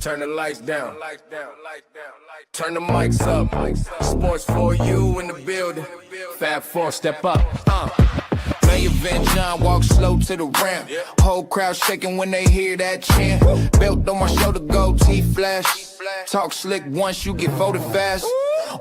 Turn the lights down. Turn the mics up. Sports for you in the building. Fab Four, step up. Main event, John walks slow to the ramp. Whole crowd shaking when they hear that chant. Belt on my shoulder, goatee flash. Talk slick once you get voted fast.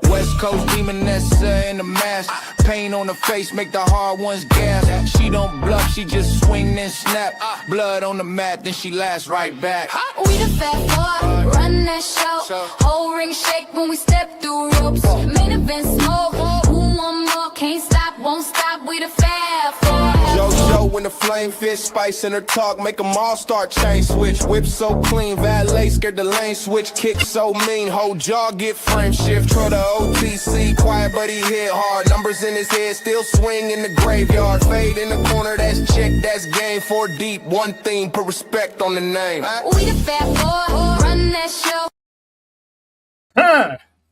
West Coast demonessa in the mask. Pain on the face make the hard ones gas. She don't bluff, she just swing and snap. Blood on the mat, then she laughs right back. We the Fab Four, run that show. Whole ring shake when we step through ropes. Main event smoke, who want more? Can't stop, won't stop. We the Fab Four. Yo, when the flame fits, spice in her talk, make them all start chain switch. Whip so clean, valet scared the lane switch. Kick so mean, whole jaw get frame shift. Try the OTC, quiet but he hit hard. Numbers in his head, still swing in the graveyard. Fade in the corner, that's check, that's game. 4 deep, one theme, put respect on the name. We the Fab Four, run that show.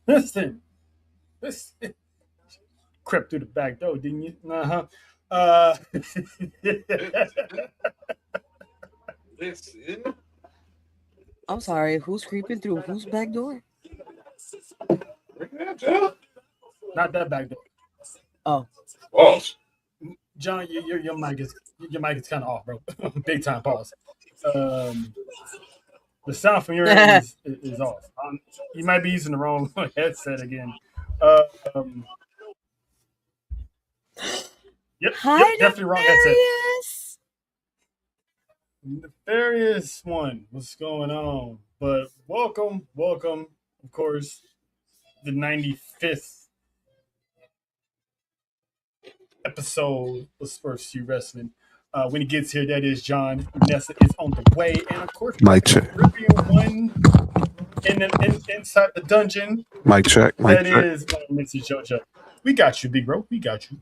Listen. Crept through the back door, didn't you? I'm sorry, who's creeping through whose back door? Not that back door. Oh. John, your mic is kind of off, bro. Big time pause. The sound from your end is off. You might be using the wrong headset again. Yep, definitely wrong headset. Nefarious one. What's going on? But welcome, of course, the 95th episode of S4UWrestling Wrestling. When he gets here, that is John. Nessa is on the way, and of course, Mic check. One inside the dungeon. Mic check. That is Mrs. JoJo. We got you, big bro. We got you.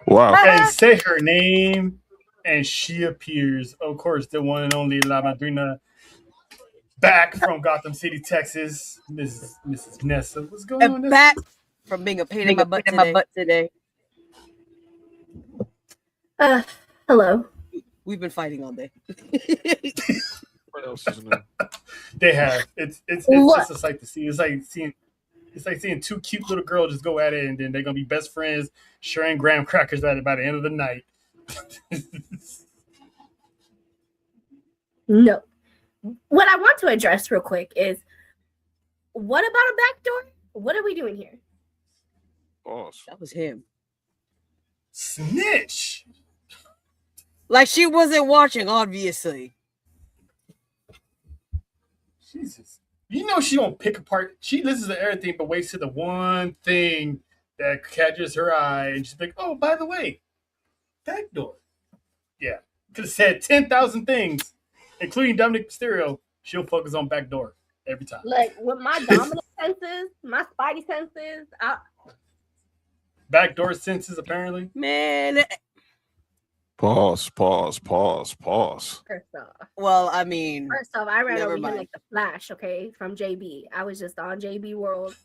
Wow. And say her name, and she appears. Of course, the one and only La Madrina, back from Gotham City, Texas. Mrs. Nessa. What's going on? Back from being a pain in my butt today. Hello. We've been fighting all day. What else is new? They have. It's just a sight to see. It's like seeing two cute little girls just go at it, and then they're gonna be best friends, sharing graham crackers at it by the end of the night. No. What I want to address real quick is, what about a back door? What are we doing here? Boss. That was him. Snitch. Like she wasn't watching, obviously. Jesus. You know she don't pick apart. She listens to everything but waits to the one thing that catches her eye, and she's like, "Oh, by the way, back door." Yeah, could have said 10,000 things, including Dominic Mysterio. She'll focus on back door every time. Like with my dominant senses, my spidey senses, Backdoor senses, apparently. Man. Pause. First off, Well, I mean. First off, I ran never over mind. here like the Flash, okay, from JB. I was just on JB World,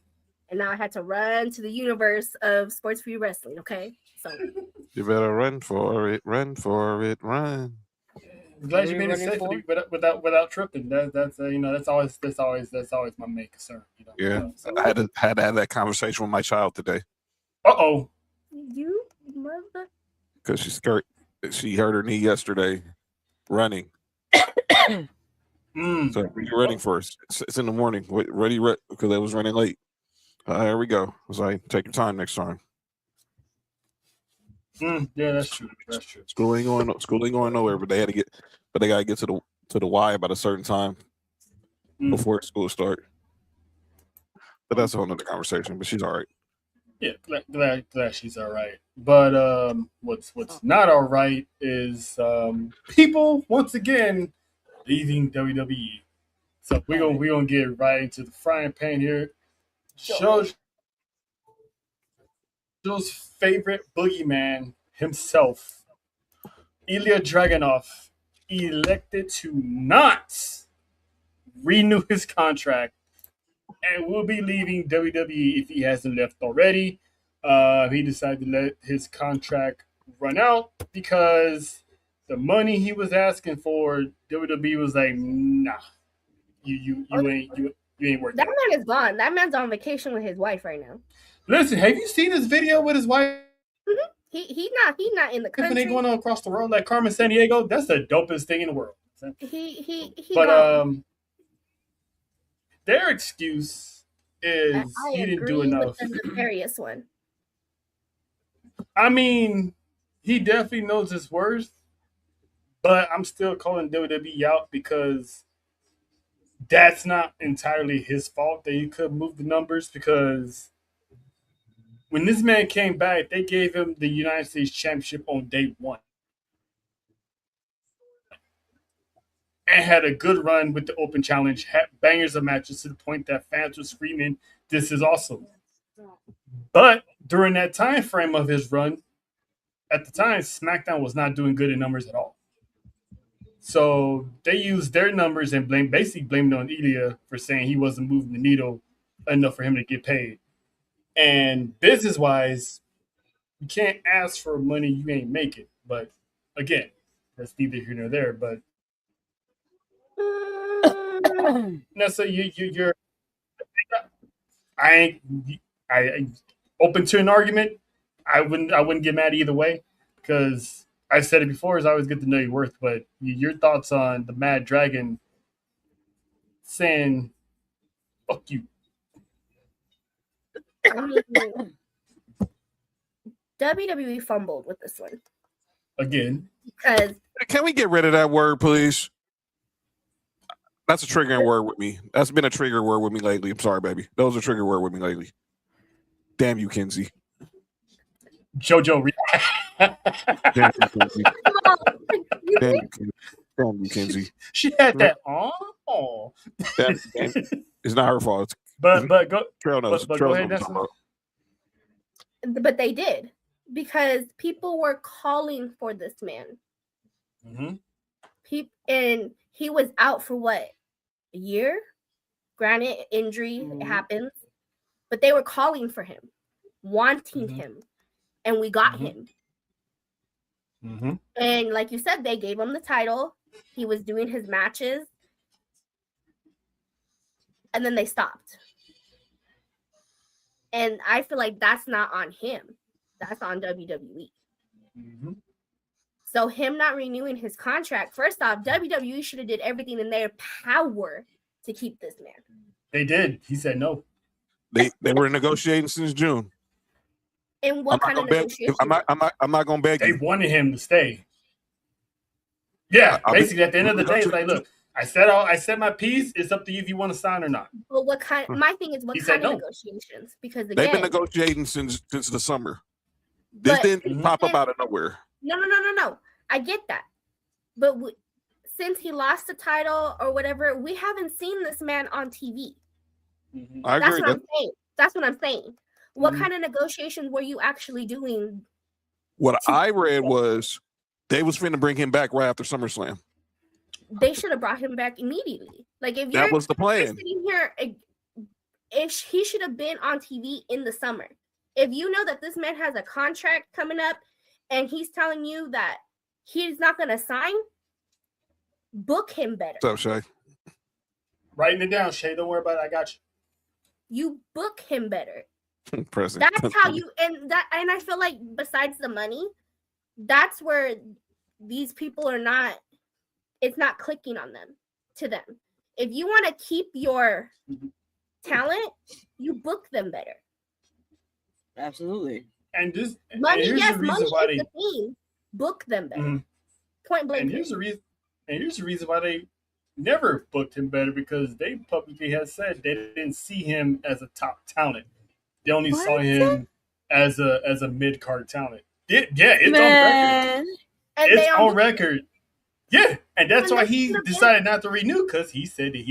and now I had to run to the universe of S4UWrestling Wrestling, okay? So You better run for it. Run for it. Run. I'm glad you What are made you it running safely without tripping. That's that's always my main concern. You know? Yeah. I had to have that conversation with my child today Uh-oh. you mother. because she hurt her knee yesterday running. So what are you running for? It's in the morning. Ready because I was running late. Here we go. I was like, take your time next time. Yeah, that's true. School ain't going nowhere, but they gotta get to the Y about a certain time before school start. But that's a whole nother conversation. But she's all right. Yeah, glad she's all right. But what's not all right is people once again leaving WWE. So we're gonna get right into the frying pan here. Joe's favorite boogeyman himself, Ilya Dragunov, elected to not renew his contract and will be leaving WWE if he hasn't left already. He decided to let his contract run out because the money he was asking for, WWE was like, nah, you ain't worth That that. man is gone. That man's on vacation with his wife right now. Listen, have you seen his video with his wife? He's not in the And they country. going on across the world like Carmen Sandiego. That's the dopest thing in the world. He But gone. their excuse is I he didn't do agree enough. with the nefarious one. I mean, he definitely knows his worth, but I'm still calling WWE out because that's not entirely his fault that he could move the numbers, because when this man came back, they gave him the United States Championship on day one and had a good run with the Open Challenge, had bangers of matches to the point that fans were screaming, "This is awesome." But during that time frame of his run, at the time, SmackDown was not doing good in numbers at all. So they used their numbers and basically blamed it on Ilya for saying he wasn't moving the needle enough for him to get paid. And business wise, you can't ask for money you ain't making. But again, that's neither here nor there. But no, so you're I ain't I open to an argument. I wouldn't get mad either way, because I've said it before. Is I always get to know your worth. But your thoughts on the Mad Dragon saying "fuck you"? I mean, WWE fumbled with this one Again, because Can we get rid of that word, please? That's a triggering word with me. That's been a trigger word with me lately. I'm sorry, baby. That was a trigger word with me lately. Damn you, Kenzie. JoJo. Damn you, Kenzie. Damn you, Kenzie. Damn you, Kenzie. She had that. Oh, Damn, it's not her fault. but go. Trail knows. But Trail go ahead, knows Nessa. but they did, because people were calling for this man. Mm-hmm. And he was out for what, a year? Granted, injury happens, but they were calling for him, wanting him, and we got him. Mm-hmm. And like you said, they gave him the title. He was doing his matches, and then they stopped. And I feel like that's not on him. That's on WWE. Mm-hmm. So him not renewing his contract, first off, WWE should have did everything in their power to keep this man. They did. He said no. They were negotiating since June. And what kind of negotiation? I'm not gonna beg They you. wanted him to stay. Yeah, basically at the end of the day, it's like, look, I said my piece. It's up to you if you want to sign or not. But what kind? My thing is, what He kind said of no. negotiations? Because again, They've been negotiating since the summer. This But- didn't pop up out of nowhere. no. I get that, but since he lost the title or whatever, we haven't seen this man on TV. I That's agree. what I'm saying. That's what I'm saying. What Mhm. kind of negotiations were you actually doing? What I read was they was finna bring him back right after SummerSlam. They should have brought him back immediately. Like if That you're was the plan. sitting here, he should have been on TV in the summer. If you know that this man has a contract coming up and he's telling you that he's not going to sign, book him better. What's up, Shay? Writing it down, Shay. Don't worry about it. I got you. You book him better. President. That's how you and I feel like besides the money, that's where these people are not. It's not clicking on them to them. If you want to keep your talent, you book them better. Absolutely. And this Money, and here's yes, the reason money why is the thing. Book them better. Mhm. Point blank. And here's the reason. And here's the reason why they never booked him better, because they publicly have said they didn't see him as a top talent. They only saw him as a mid card talent. Yeah, it's on record. Man. And It's they on record. Yeah, and that's And why that's he the point. decided not to renew, because he said that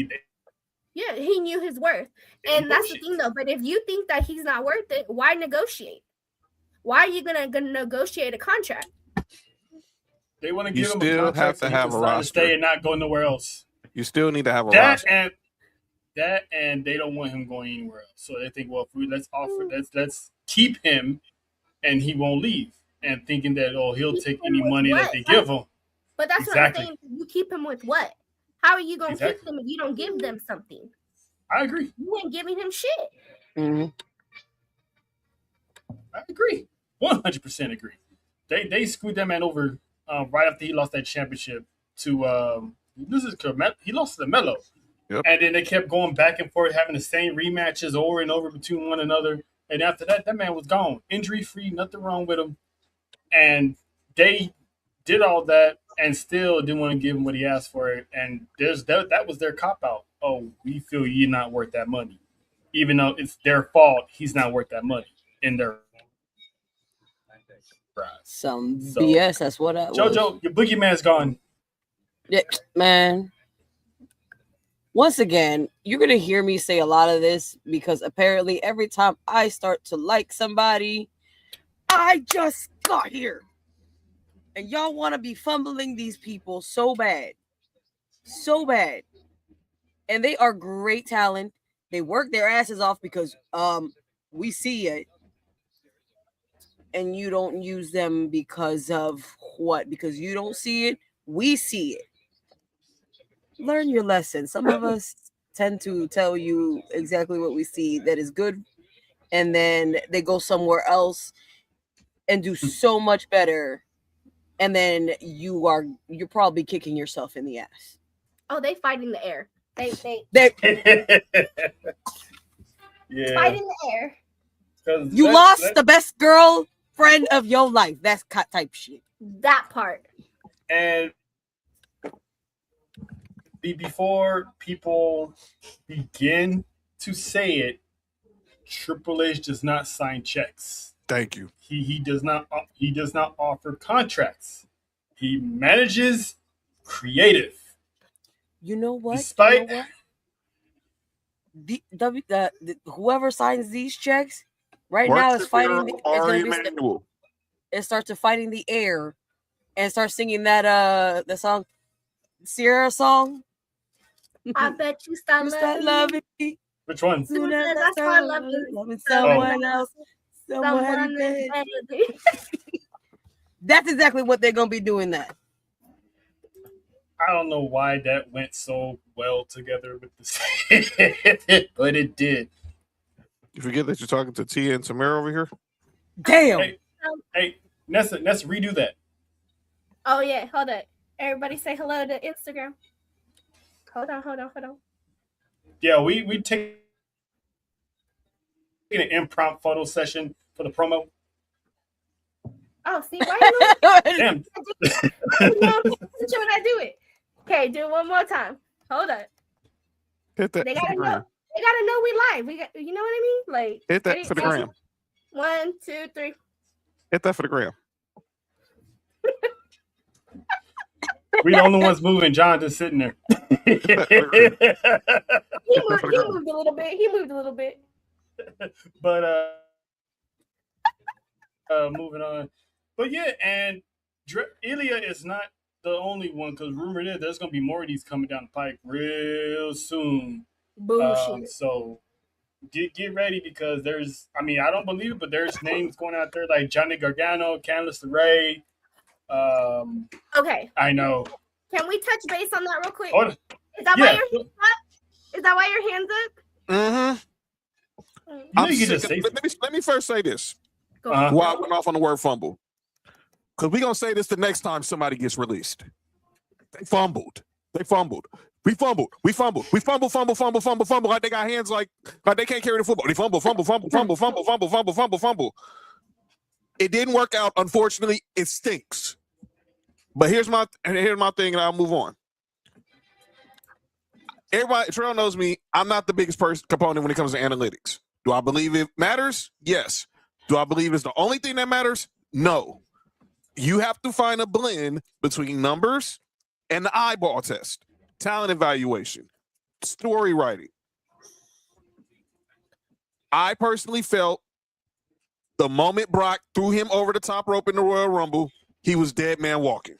Yeah, he knew his worth. And that's the thing though. But if you think that he's not worth it, why negotiate? Why are you gonna negotiate a contract? they want to You give him a still contract have so to he have can a sign to roster. stay and not go nowhere else. You still need to have a That roster. and they don't want him going anywhere else. So they think, well, if let's keep him, and he won't leave. And thinking that he'll Keep take him any with money what? that they give him. But that's Exactly. what I'm saying. You keep him with what? How are you gonna Exactly. keep them if you don't give them something? I agree. You ain't giving him shit. Mhm. I agree. 100% agree. They screwed that man over right after he lost that championship to he lost to Melo. Yep. And then they kept going back and forth, having the same rematches over and over between one another. And after that, that man was gone, injury free, nothing wrong with him. And they did all that and still didn't want to give him what he asked for. And that was their cop out. Oh, we feel you're not worth that money, even though it's their fault. He's not worth that money in their eyes. Some So, BS. That's what I was. JoJo, your boogeyman's gone. Yeah, man. Once again, you're gonna hear me say a lot of this because apparently every time I start to like somebody, I just got here. And y'all want to be fumbling these people so bad. So bad. And they are great talent. They work their asses off because we see it. And you don't use them because of what? Because you don't see it. We see it. Learn your lesson. Some of us tend to tell you exactly what we see that is good, and then they go somewhere else and do so much better, and then you're probably kicking yourself in the ass. Oh, they fight in the air. They Yeah. fight in the air. You lost the best girlfriend of your life. That's type shit. That part. And before people begin to say it, Triple H does not sign checks. Thank you. He does not offer contracts. He manages creative. You know what? Despite whoever signs these checks right now is fighting. It starts to fight in the air and start singing that the song, Sierra song. I bet you start loving me. Which one? Soon as I start loving someone else. Someone That's exactly what they're gonna be doing. That I don't know why that went so well together with the but it did. You forget that you're talking to Tia and Tamara over here? Damn. Hey, Nessa, redo that. Oh yeah, hold on. Everybody say hello to Instagram. Hold on. Yeah, we take an impromptu photo session for the promo. Oh, see, why you Damn. when I do it. Okay, do it one more time. Hold on. Hit that. They gotta know. They gotta know we live. You know what I mean? Like hit that for the gram. 1, 2, 3. Hit that for the gram. We the only ones moving. John just sitting there. He moved a little bit. But moving on. But yeah, and Ilya is not the only one, because rumored is there's gonna be more of these coming down the pipe real soon. Bullshit. So get ready, because there's, I don't believe it, but there's names going out there like Johnny Gargano, Candice LeRae. Okay. I know. Can we touch base on that real quick? Hold on. Is that why your hands up? Is that why your hands up? Mm-hmm. Let me first say this. Why I went off on the word fumble. Because we're going to say this the next time somebody gets released. They fumbled. We fumbled. Like they got hands like they can't carry the football. They fumble. It didn't work out. Unfortunately, it stinks. But here's my thing, and I'll move on. Everybody, Terrell knows me. I'm not the biggest component when it comes to analytics. Do I believe it matters? Yes. Do I believe it's the only thing that matters? No. You have to find a blend between numbers and the eyeball test, talent evaluation, story writing. I personally felt the moment Brock threw him over the top rope in the Royal Rumble, he was dead man walking.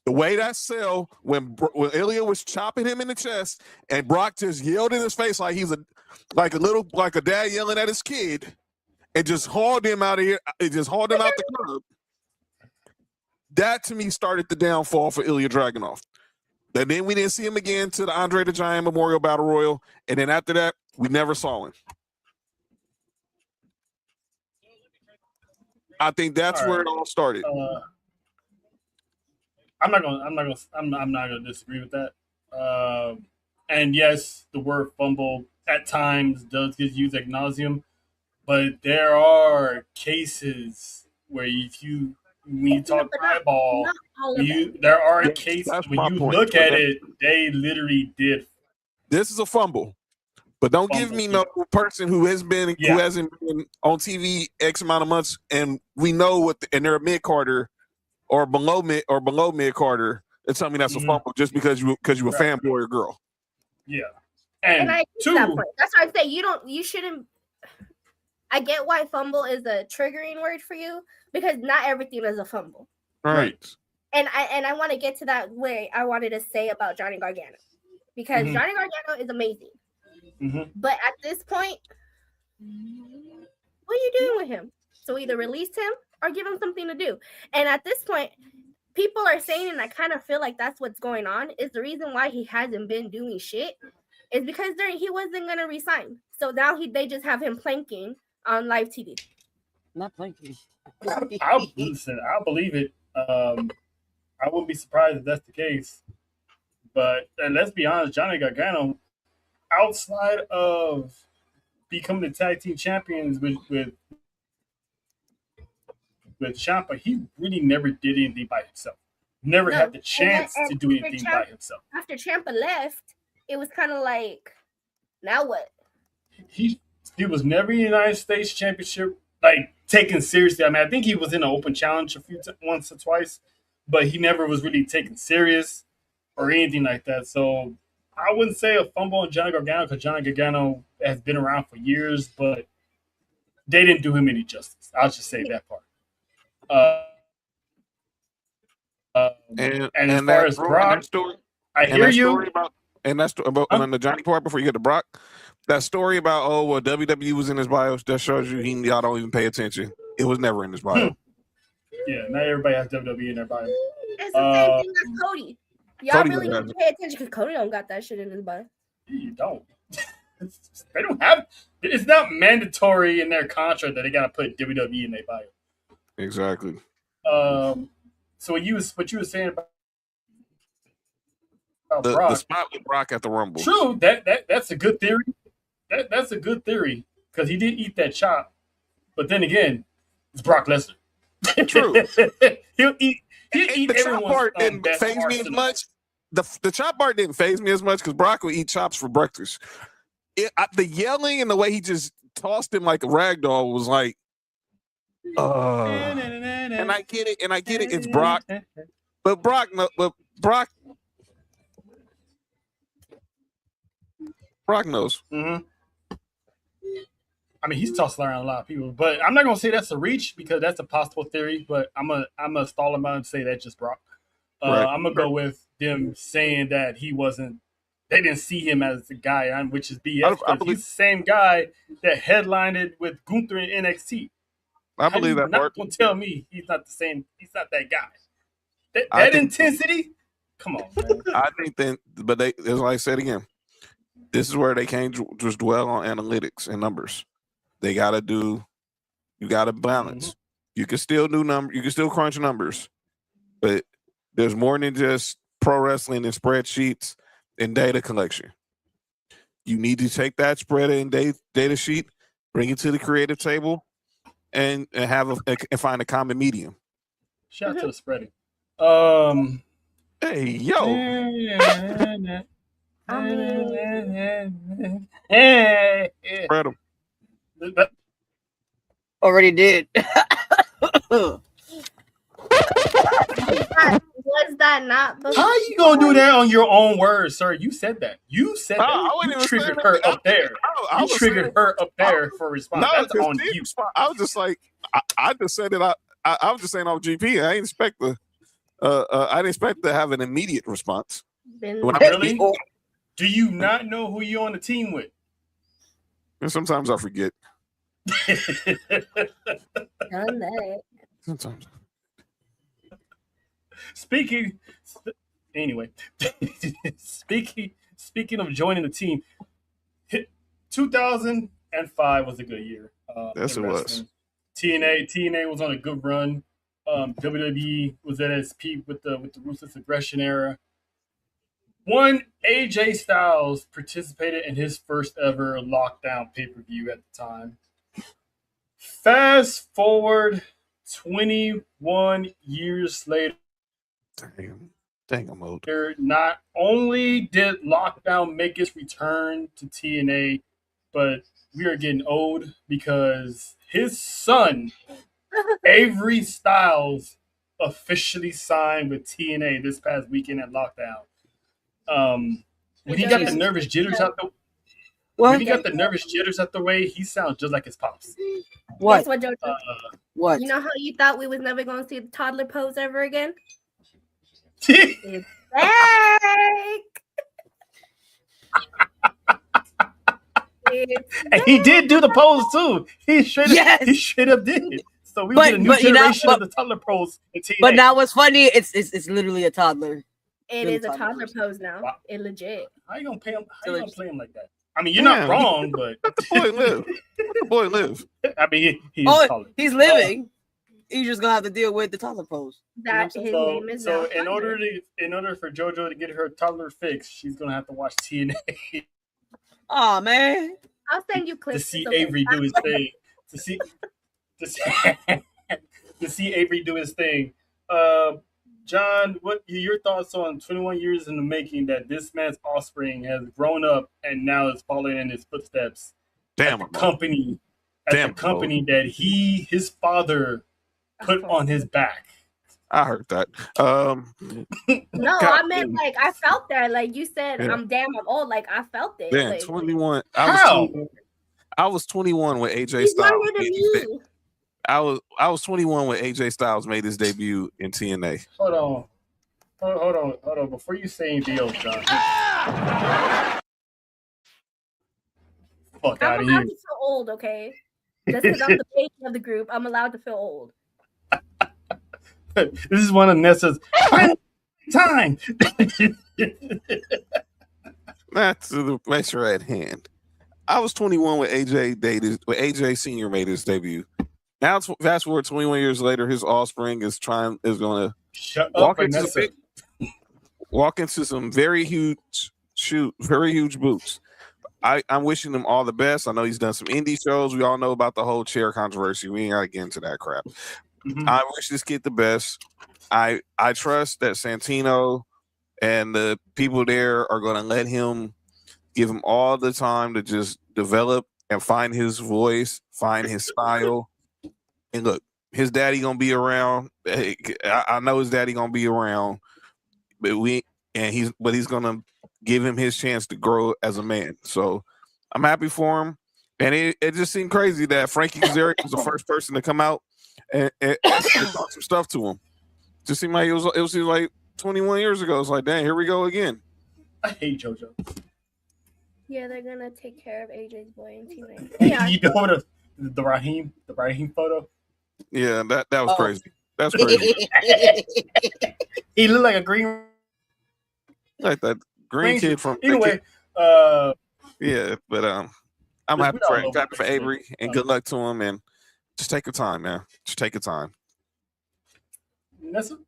The way that sell when Ilya was chopping him in the chest and Brock just yelled in his face like he's like a dad yelling at his kid and just hauled him out of here. It just hauled him out the club. That to me started the downfall for Ilya Dragunov. And then we didn't see him again to the Andre the Giant Memorial Battle Royal. And then after that, we never saw him. I think that's where it all started. I'm not gonna disagree with that. And yes, the word fumble at times does get used ad nauseum, but there are cases where when you talk eyeball, there are cases when you look at it, they literally did. This is a fumble. But don't give me no person who hasn't been on TV X amount of months, and we know and they're a mid carder or below mid carder, and tell me that's a fumble just because you a fanboy or girl. Yeah, and I get that point. That's why I say you shouldn't. I get why fumble is a triggering word for you because not everything is a fumble. Right. And I want to get to that way I wanted to say about Johnny Gargano because Johnny Gargano is amazing. But at this point, what are you doing with him? So either release him or give him something to do. And at this point, people are saying, and I kind of feel like that's what's going on, is the reason why he hasn't been doing shit is because he wasn't going to resign. So now they just have him planking on live TV. Not planking. I'll believe it. I wouldn't be surprised if that's the case. But and let's be honest, Johnny Gargano, outside of becoming the tag team champions with Ciampa, he really never did anything by himself. Never had the chance to do anything by himself. After Ciampa left, it was kind of like, now what? He was never in the United States Championship like taken seriously. I mean, I think he was in an open challenge once or twice, but he never was really taken serious or anything like that. So I wouldn't say a fumble on Johnny Gargano because Johnny Gargano has been around for years, but they didn't do him any justice. I'll just say that part. And as far as Brock, I hear you. And that's about on the Johnny part before you get to Brock. That story about WWE was in his bio, that shows you y'all don't even pay attention. It was never in his bio. Yeah, not everybody has WWE in their bio. It's the same thing as Cody. Y'all really need to pay attention because Cody don't got that shit in his bio. You don't. They don't have. It's not mandatory in their contract that they gotta put WWE in their bio. Exactly. So what you were saying about Brock, the spot with Brock at the Rumble. True. That's a good theory. That's a good theory because he did eat that chop, but then again, it's Brock Lesnar. True. He'll eat the chop part didn't phase me as much. The chop part didn't phase me as much because Brock would eat chops for breakfast. The yelling and the way he just tossed him like a rag doll was like, and I get it, it's Brock, but Brock knows. Mm-hmm. I mean, he's tossing around a lot of people, but I'm not gonna say that's a reach because that's a possible theory. But I'm gonna stall him out and say that's just Brock. Right. I'm gonna go with them saying that he wasn't. They didn't see him as the guy, which is BS. I believe he's the same guy that headlined it with Gunther in NXT. I believe that part. Don't tell me he's not the same. He's not that guy. That intensity. Come on, man. I think then, but as I said again, this is where they can't just dwell on analytics and numbers. You got to balance. Mm-hmm. You can still do you can still crunch numbers, but there's more than just pro wrestling and spreadsheets and data collection. You need to take that spread and data sheet, bring it to the creative table, and have and find a common medium. Shout out to the spreading. Hey, yo. Spread them. Already did. Was that not? How are you gonna do that on your own words, sir? You said that. You said that. You triggered her up there. You triggered her up there for a response. No, that's on you. I was just like, I just said it. I was just saying off GP. I didn't expect I didn't expect to have an immediate response. Really? Do you not know who you're on the team with? And sometimes I forget. Done that. Sometimes. Speaking Anyway, speaking of joining the team, 2005 was a good year. Yes, in it was. wrestling. TNA was on a good run. WWE was at its peak with the ruthless aggression era. One AJ Styles participated in his first ever lockdown pay-per-view at the time. Fast forward 21 years later, Dang, I'm old. not only did lockdown make its return to TNA, but we are getting old because his son, Avery Styles, officially signed with TNA this past weekend at lockdown. When he got the nervous jitters out the What? way, he sounds just like his pops. What? Guess what, JoJo? What? You know how you thought we was never going to see the toddler pose ever again? It's back. And he did do the pose too. He straight up did it. So we get a new generation of the toddler pose in TNA. But now what's funny? It's literally a toddler. It is a toddler pose now. Wow. It legit. How you gonna play him like that? I mean, you're not wrong, but let the boy live. I mean, he's living. He's just gonna have to deal with the toddler pose. That his name is now. in order for JoJo to get her toddler fix, she's gonna have to watch TNA. Oh man, I'll send you clips to see Avery do his thing. To see Avery do his thing. John, what are your thoughts on 21 years in the making that this man's offspring has grown up and now is following in his footsteps? Damn, the company that his father put on his back. I heard that. No, I meant like I felt that. Like you said, I'm old. Like I felt it. Damn, like, 21. How? I was 21 when AJ he's Styles. younger than me. I was 21 when AJ Styles made his debut in TNA. Hold on. Before you say anything else, John. Fuck out of here. I'm allowed to feel old, okay? Just because I'm the baby of the group, I'm allowed to feel old. This is one of Nessa's time. That's the measure at hand. I was 21 when AJ Senior made his debut. Now, fast forward 21 years later, his offspring is going to walk into some very huge boots. I'm wishing him all the best. I know he's done some indie shows. We all know about the whole chair controversy. We ain't got to get into that crap. Mm-hmm. I wish this kid the best. I trust that Santino and the people there are going to let him, give him all the time to just develop and find his voice, find his style. And look, his daddy gonna be around. I know his daddy gonna be around, but he's gonna give him his chance to grow as a man. So I'm happy for him. And it just seemed crazy that Frankie Kazarian was the first person to come out and talk some stuff to him. Just seemed like it was like 21 years ago. It's like, dang, here we go again. I hate JoJo. Yeah, they're gonna take care of AJ's boy and teammate. Yeah. You know the Raheem photo? Yeah, that was crazy. That's crazy. He looked like a green, like that green kid from. Anyway, yeah, but I'm happy for Avery, and good luck to him. And just take your time, man. Just take your time. Nessa?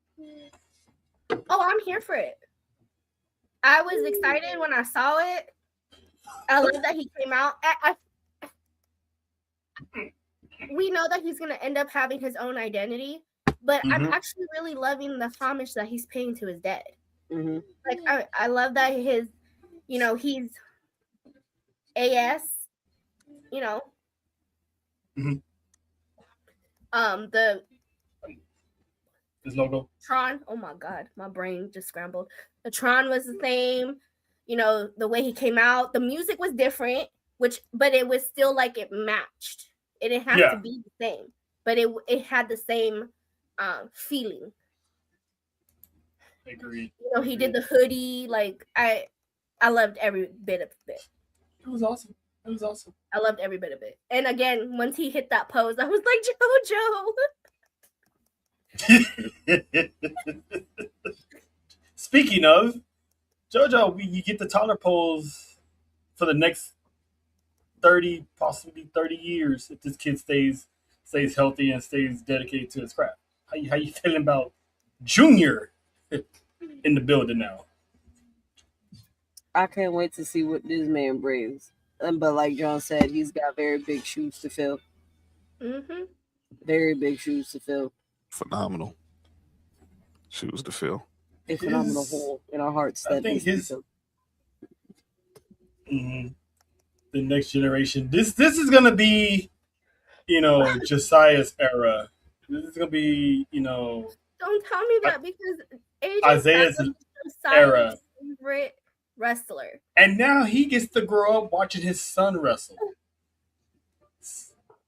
Oh, I'm here for it. I was excited when I saw it. I love that he came out. We know that he's going to end up having his own identity, but I'm actually really loving the homage that he's paying to his dad. Mm-hmm. Like, I love that he's AS, his logo. Tron. Oh my God, my brain just scrambled. The Tron was the same. The way he came out, the music was different, but it was still like it matched. It didn't have to be the same, but it had the same feeling. Agreed. He did the hoodie. Like I loved every bit of it. It was awesome. I loved every bit of it. And again, once he hit that pose, I was like, JoJo. Speaking of JoJo, you get the taller pose for the next 30, possibly 30 years if this kid stays healthy and stays dedicated to his craft. How you feeling about Junior in the building now? I can't wait to see what this man brings. But like John said, he's got very big shoes to fill. Mm-hmm. Very big shoes to fill. Phenomenal shoes to fill. A phenomenal hole in our hearts. I That think needs to be filled. the next generation. This is gonna be, Josiah's era. This is gonna be, Don't tell me that because AJ Isaiah's Styles is era. Josiah's favorite wrestler. And now he gets to grow up watching his son wrestle.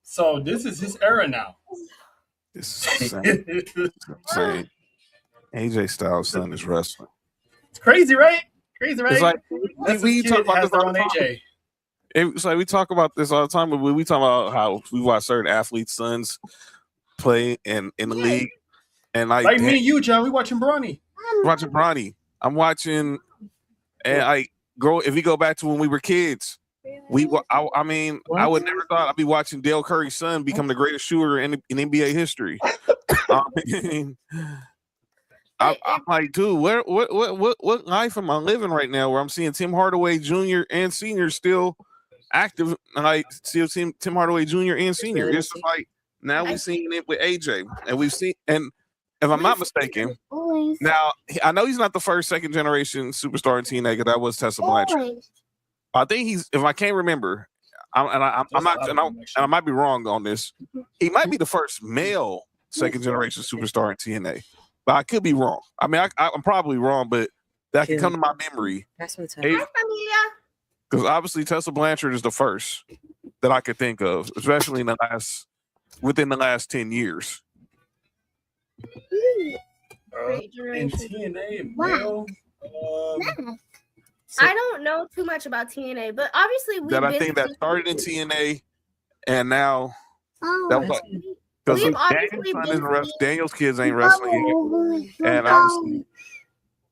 So this is his era now. This is insane. AJ Styles' son is wrestling. It's crazy, right? Crazy, right? It's like That's we kid talk about has this all their the own time. AJ. It's like we talk about this all the time, but we talk about how we watch certain athletes' sons play in the league, and Like me and you, John, we watching Bronny. watching Bronny. I'm watching, and if we go back to when we were kids, I mean, I would never thought I'd be watching Dale Curry's son become the greatest shooter in NBA history. I mean, I'm like, dude, what life am I living right now? Where I'm seeing Tim Hardaway Jr. and Sr. still active, and I still see Tim Hardaway Jr. and Sr. It's just like now we've seen it with AJ, and we've seen, and if I'm not mistaken, now I know he's not the first second generation superstar in TNA because that was Tessa Blanchard. I think he's, if I can't remember, I'm not, and I might be wrong on this. He might be the first male second generation superstar in TNA, but I could be wrong. I mean, I'm probably wrong, but that can come to my memory. Because obviously Tessa Blanchard is the first that I could think of, especially within the last 10 years. In TNA, male. I don't know too much about TNA, but obviously I think that started in TNA, and now because Daniel's kids ain't wrestling, and obviously, What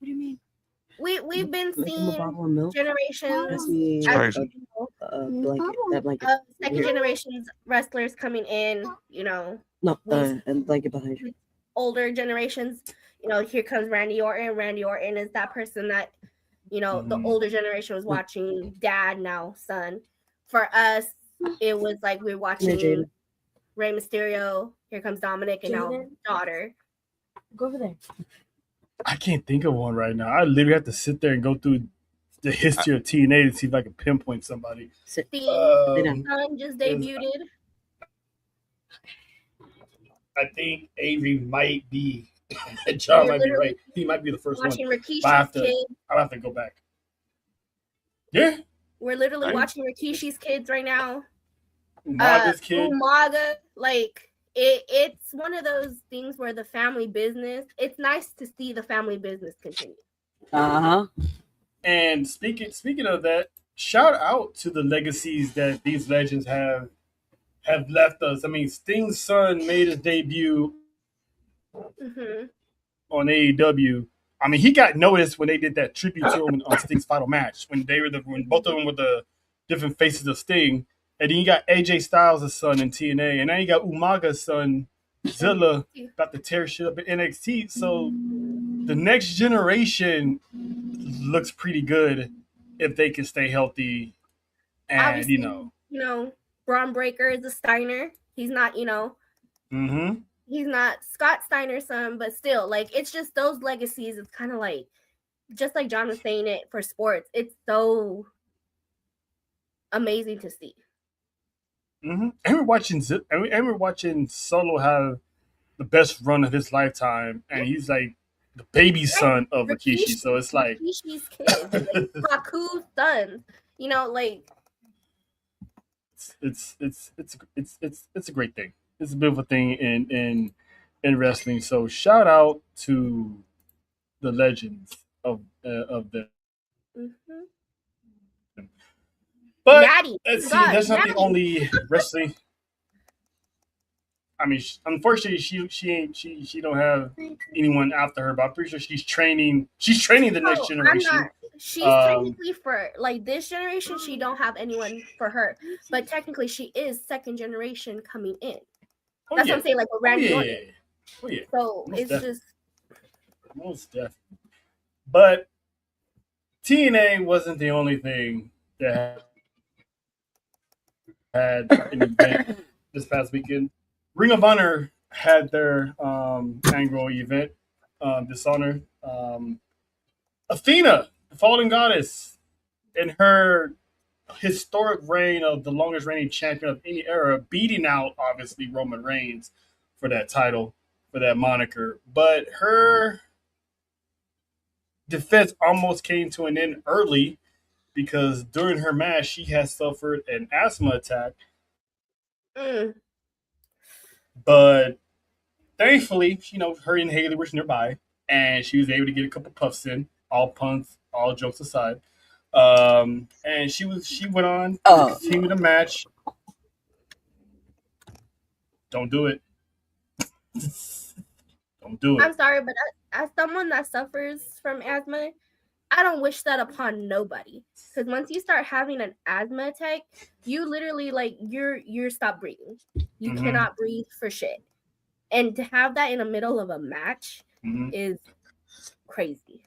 do you mean? we've been Make him a seeing bottle of milk? generations, Crazy. Blanket. second generations wrestlers coming in. No, and blanket behind you. Older generations. Here comes Randy Orton. Randy Orton is that person that the older generation was watching, dad, now son. For us, it was like we were watching Rey Mysterio. Here comes Dominic, and now daughter. Go over there. I can't think of one right now. I literally have to sit there and go through the history of TNA to see if I can pinpoint somebody. Son just debuted. I think Avery might be. John might be right. He might be the first one. Watching Rikishi's I'll have to go back. Yeah. We're literally watching Rikishi's kids right now. Umaga's kid. Umaga, like it's one of those things where the family business. It's nice to see the family business continue. And speaking of that, shout out to the legacies that these legends have left us. I mean, Sting's son made his debut on AEW. I mean, he got noticed when they did that tribute to him on Sting's final match when both of them were the different faces of Sting. And then you got AJ Styles' son in TNA, and now you got Umaga's son Zilla about to tear shit up in NXT. So the next generation looks pretty good if they can stay healthy. And obviously, Braun Breaker is a Steiner. He's not, he's not Scott Steiner's son, but still, like, it's just those legacies. It's kind of like, just like John was saying it for sports, it's so amazing to see. And we're watching Solo have the best run of his lifetime, and he's like the baby son of Rikishi. So it's like Rikishi's kids, like Haku's sons. Like it's a great thing. It's a beautiful thing in wrestling. So shout out to the legends of the. But Natty. let's see, that's not the only wrestling. I mean, unfortunately, she don't have anyone after her, but I'm pretty sure she's training. She's training the next generation. She's Um, technically for like this generation. She don't have anyone for her, but technically she is second generation coming in. Oh, That's yeah. what I'm saying. Like with Oh, Randy yeah, Orton. yeah, yeah. Oh, yeah. So Most it's definitely. just Most definitely. But TNA wasn't the only thing that had an event this past weekend. Ring of Honor had their annual event, Dishonor. Athena, the Fallen Goddess, in her historic reign of the longest reigning champion of any era, beating out obviously Roman Reigns for that title, for that moniker. But her defense almost came to an end early because during her match she had suffered an asthma attack. But thankfully, her inhaler was nearby, and she was able to get a couple puffs in. All puns, all jokes aside, and she went on to continue the match. Don't do it. Don't do it. I'm sorry, but as someone that suffers from asthma, I don't wish that upon nobody. Because once you start having an asthma attack, you literally like you're stop breathing. You cannot breathe for shit. And to have that in the middle of a match is crazy.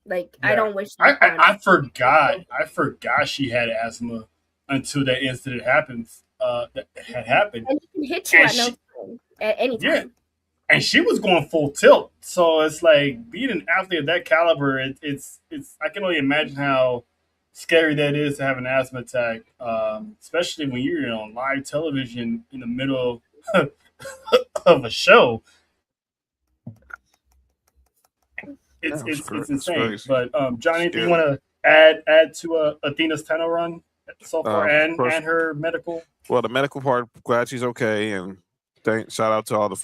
Like I don't wish. I forgot she had asthma until that incident happens. That had happened. And it can hit you at any time. Yeah. And she was going full tilt. So it's like being an athlete of that caliber, it's I can only imagine how scary that is to have an asthma attack, especially when you're on live television in the middle of a show. It's insane. But Johnny, do you want to add to Athena's title run so far and her medical? Well, the medical part, glad she's okay, and shout out to all the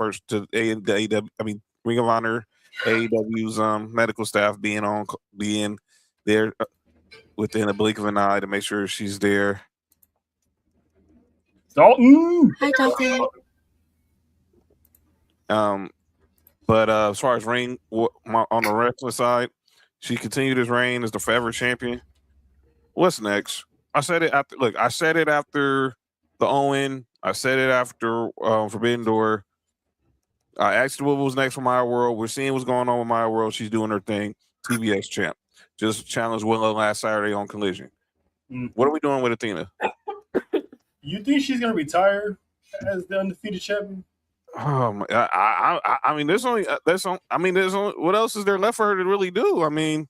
Ring of Honor, AEW's medical staff being there within a blink of an eye to make sure she's there. Dalton. Hi, Dalton. But as far as reign on the wrestling side, she continued his reign as the forever champion. What's next? I said it after the Owen. I said it after Forbidden Door. I asked what was next for My World. We're seeing what's going on with My World. She's doing her thing. TBS champ. Just challenged Willow last Saturday on Collision. What are we doing with Athena? You think she's gonna retire as the undefeated champion? I mean, there's only what else is there left for her to really do? I mean,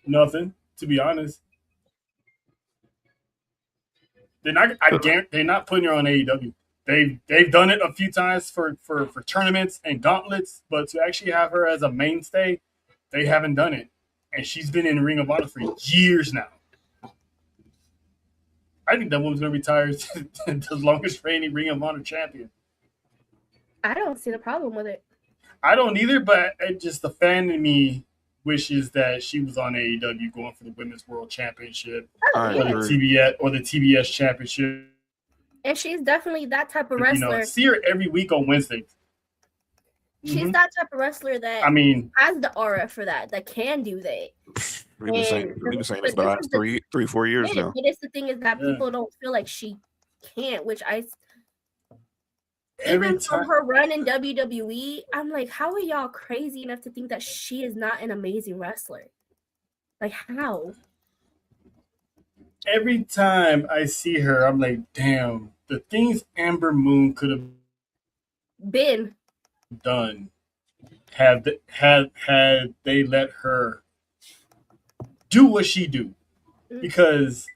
nothing. To be honest, they're not putting her on AEW. They've done it a few times for tournaments and gauntlets, but to actually have her as a mainstay, they haven't done it. And she's been in Ring of Honor for years now. I think that woman's gonna retire the longest reigning Ring of Honor champion. I don't see the problem with it. I don't either, but just the fan in me wishes that she was on AEW going for the Women's World Championship or the TBS Championship. And she's definitely that type of wrestler. See her every week on Wednesdays. She's that type of wrestler that has the aura for that can do that. We've been saying this for the last 3-4 years now. But it's the thing is that people don't feel like she can't, which even from her run in WWE, I'm like, how are y'all crazy enough to think that she is not an amazing wrestler? Like, how? Every time I see her, I'm like, damn, the things Amber Moon could have been done had they let her do what she do. Because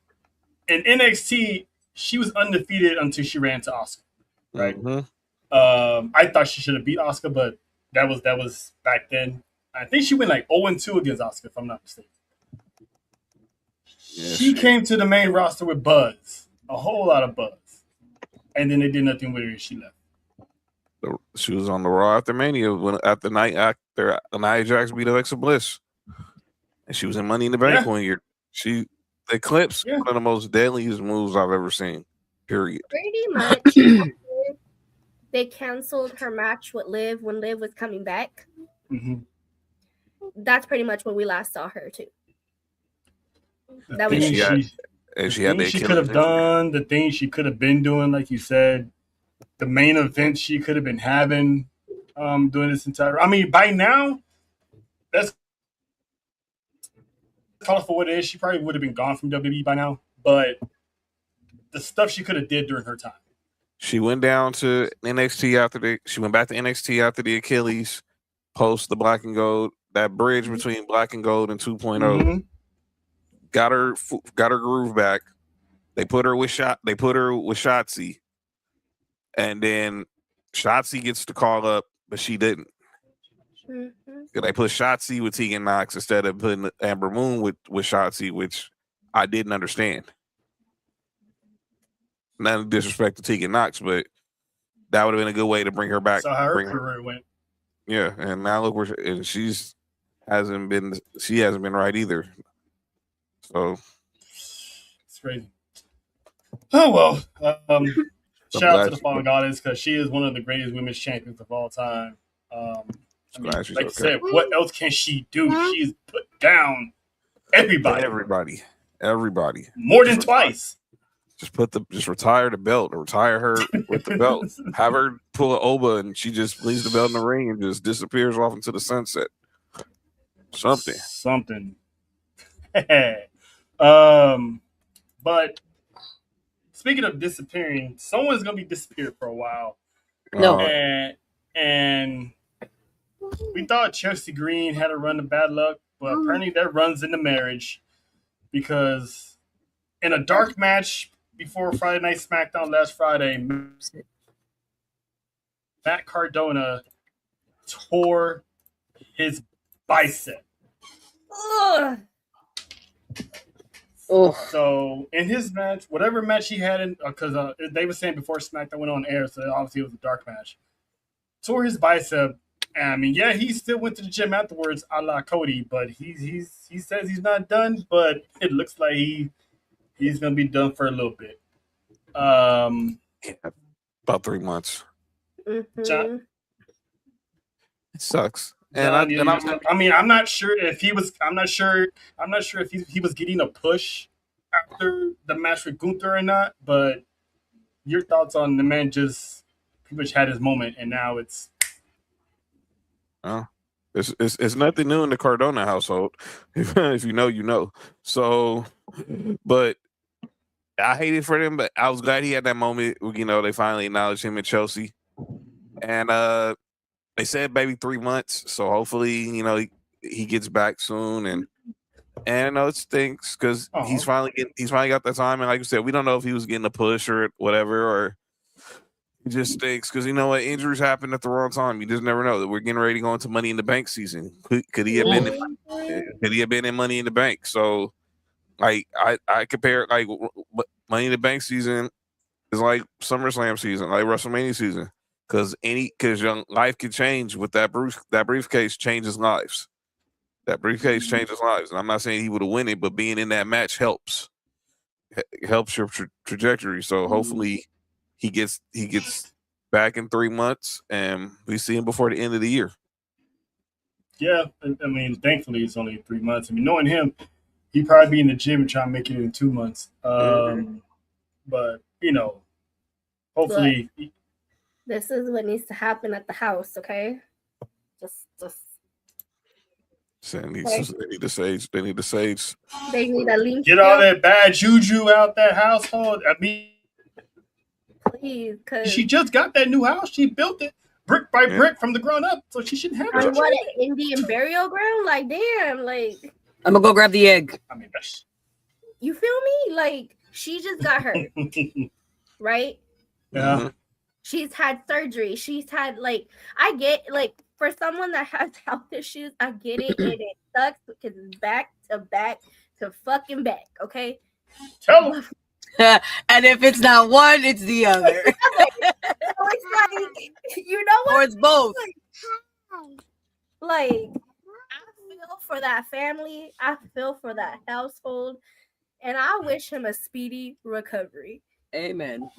in NXT, she was undefeated until she ran to Asuka. Right. I thought she should have beat Asuka, but that was back then. I think she went like 0-2 against Asuka, if I'm not mistaken. Yes. She came to the main roster with buzz, a whole lot of buzz, and then they did nothing with her. And she left. She was on the Raw after Mania at the night after Nia Jax beat Alexa Bliss, and she was in Money in the Bank one year. She eclipsed one of the most deadliest moves I've ever seen. Period. Pretty much. they canceled her match with Liv when Liv was coming back. Mhm. That's pretty much when we last saw her too. The That was things it. And the she had things the she could Achilles have injury. done, the things she could have been doing, like you said, the main event she could have been having during this entire. I mean, by now, that's call it for what it is. She probably would have been gone from WWE by now, but the stuff she could have did during her time. She went down to NXT she went back to NXT after the Achilles, post the Black and Gold, that bridge between Black and Gold and 2.0. Mhm. Got her groove back. They put her with Shotzi, and then Shotzi gets the call up, but she didn't. Mhm. They put Shotzi with Tegan Knox instead of putting Amber Moon with Shotzi, which I didn't understand. None disrespect to Tegan Knox, but that would have been a good way to bring her back. So how her career went. Yeah, and now look where she hasn't been right either. So It's crazy. Oh well. Shout out glad to the Fallen Goddess because she is one of the greatest women's champions of all time. I mean, glad she's like you okay. said, what else can she do? She's put down everybody. Everybody. More than twice. Just retire the belt, or retire her with the belt. Have her pull an Oba and she just leaves the belt in the ring and just disappears off into the sunset. Something. But speaking of disappearing, someone's gonna be disappeared for a while. No. And we thought Chelsea Green had a run of bad luck, but apparently that runs into marriage because in a dark match before Friday Night SmackDown last Friday, Matt Cardona tore his bicep. Ugh. Oh, So in his match, whatever match he had in, because they were saying before SmackDown went on air, so obviously it was a dark match. Tore his bicep. And I mean, yeah, he still went to the gym afterwards, a la Cody, but he says he's not done, but it looks like he's gonna be done for a little bit. About 3 months. Mhm. It sucks. John, I'm not sure if he was. I'm not sure if he was getting a push after the match with Gunther or not. But your thoughts on the man just pretty much had his moment, and now it's. It's nothing new in the Cardona household. If you know, you know. So, but I hated for him, but I was glad he had that moment. You know, they finally acknowledged him in Chelsea, and they said maybe 3 months. So hopefully, you know, he gets back soon, and I know it stinks because he's finally got that time. And like you said, we don't know if he was getting a push or whatever, or it just stinks because you know what, injuries happen at the wrong time. You just never know. That we're getting ready to go into Money in the Bank season. Could he have been? Could he have been in Money in the Bank? So, like I compare like Money in the Bank season is like SummerSlam season, like WrestleMania season, because young life can change with that briefcase changes lives. That briefcase changes lives, and I'm not saying he would have won it, but being in that match helps your trajectory. So hopefully he gets back in 3 months, and we see him before the end of the year. Yeah, I mean, thankfully it's only 3 months. I mean, knowing him, he'd probably be in the gym and try to make it in 2 months. But you know, hopefully, this is what needs to happen at the house. Okay, just. They need the sage. They need the sage. They need a link. Get all that bad juju out that household. I mean, please, because she just got that new house. She built it brick by brick from the ground up, so she shouldn't have on what, an Indian burial ground? Like, damn, like I'm gonna go grab the egg. I mean, that's... you feel me? Like, she just got hurt, right? Yeah. Mm-hmm. She's had surgery. She's had, like, I get, like, for someone that has health issues, I get it, and it sucks because it's back to fucking back, okay? Tell them. And if it's not one, it's the other. So it's like, you know what? Or it's both. Like, I feel for that family. I feel for that household. And I wish him a speedy recovery. Amen.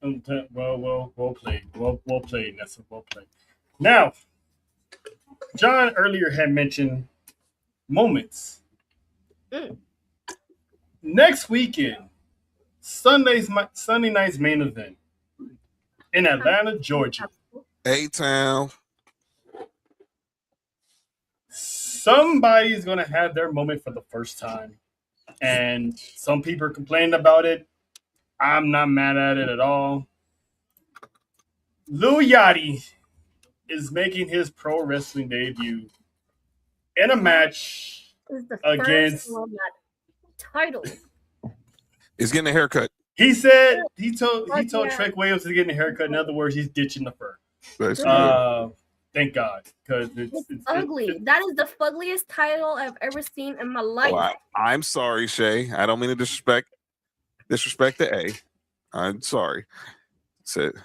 Well played. Well played, Nessa. Well played. Now, John earlier had mentioned moments. Mm. Next weekend, Sunday night's main event in Atlanta, Georgia. A-Town. Somebody's gonna have their moment for the first time, and some people are complaining about it. I'm not mad at it at all. Lil Yachty is making his pro wrestling debut in a match This is the against. first one that title. Is getting a haircut. He said he told Yeah. Trek Williams to get a haircut. In other words, he's ditching the fur. Basically. Thank God, because It's ugly. That is the fuggliest title I've ever seen in my life. Oh, I'm sorry, Shay. I don't mean to disrespect the A. I'm sorry. That's it.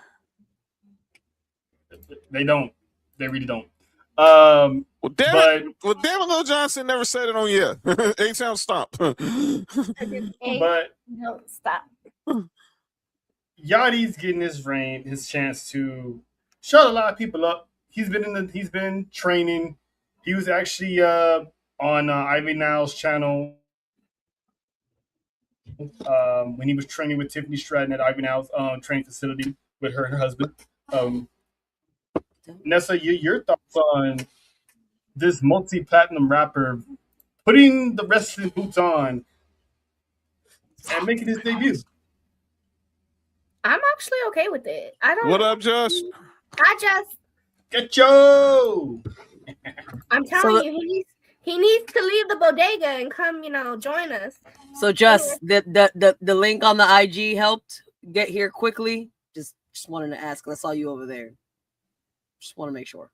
They don't. They really don't. Well, damn But- it. Well, damn it, Lil Johnson never said it on A-Town stomp. Hey, But don't stop. Yachty's getting his chance to shut a lot of people up. He's been training. He was actually on Ivy Now's channel when he was training with Tiffany Stratton at Ivy Now's training facility with her and her husband. Nessa, your thoughts on this multi-platinum rapper putting the wrestling boots on and making his debut? I'm actually okay with it. I don't. What up, Josh? Get yo! I'm telling So- you, he needs to leave the bodega and come, join us. So just the link on the IG helped get here quickly. Just wanted to ask. I saw you over there. Just want to make sure.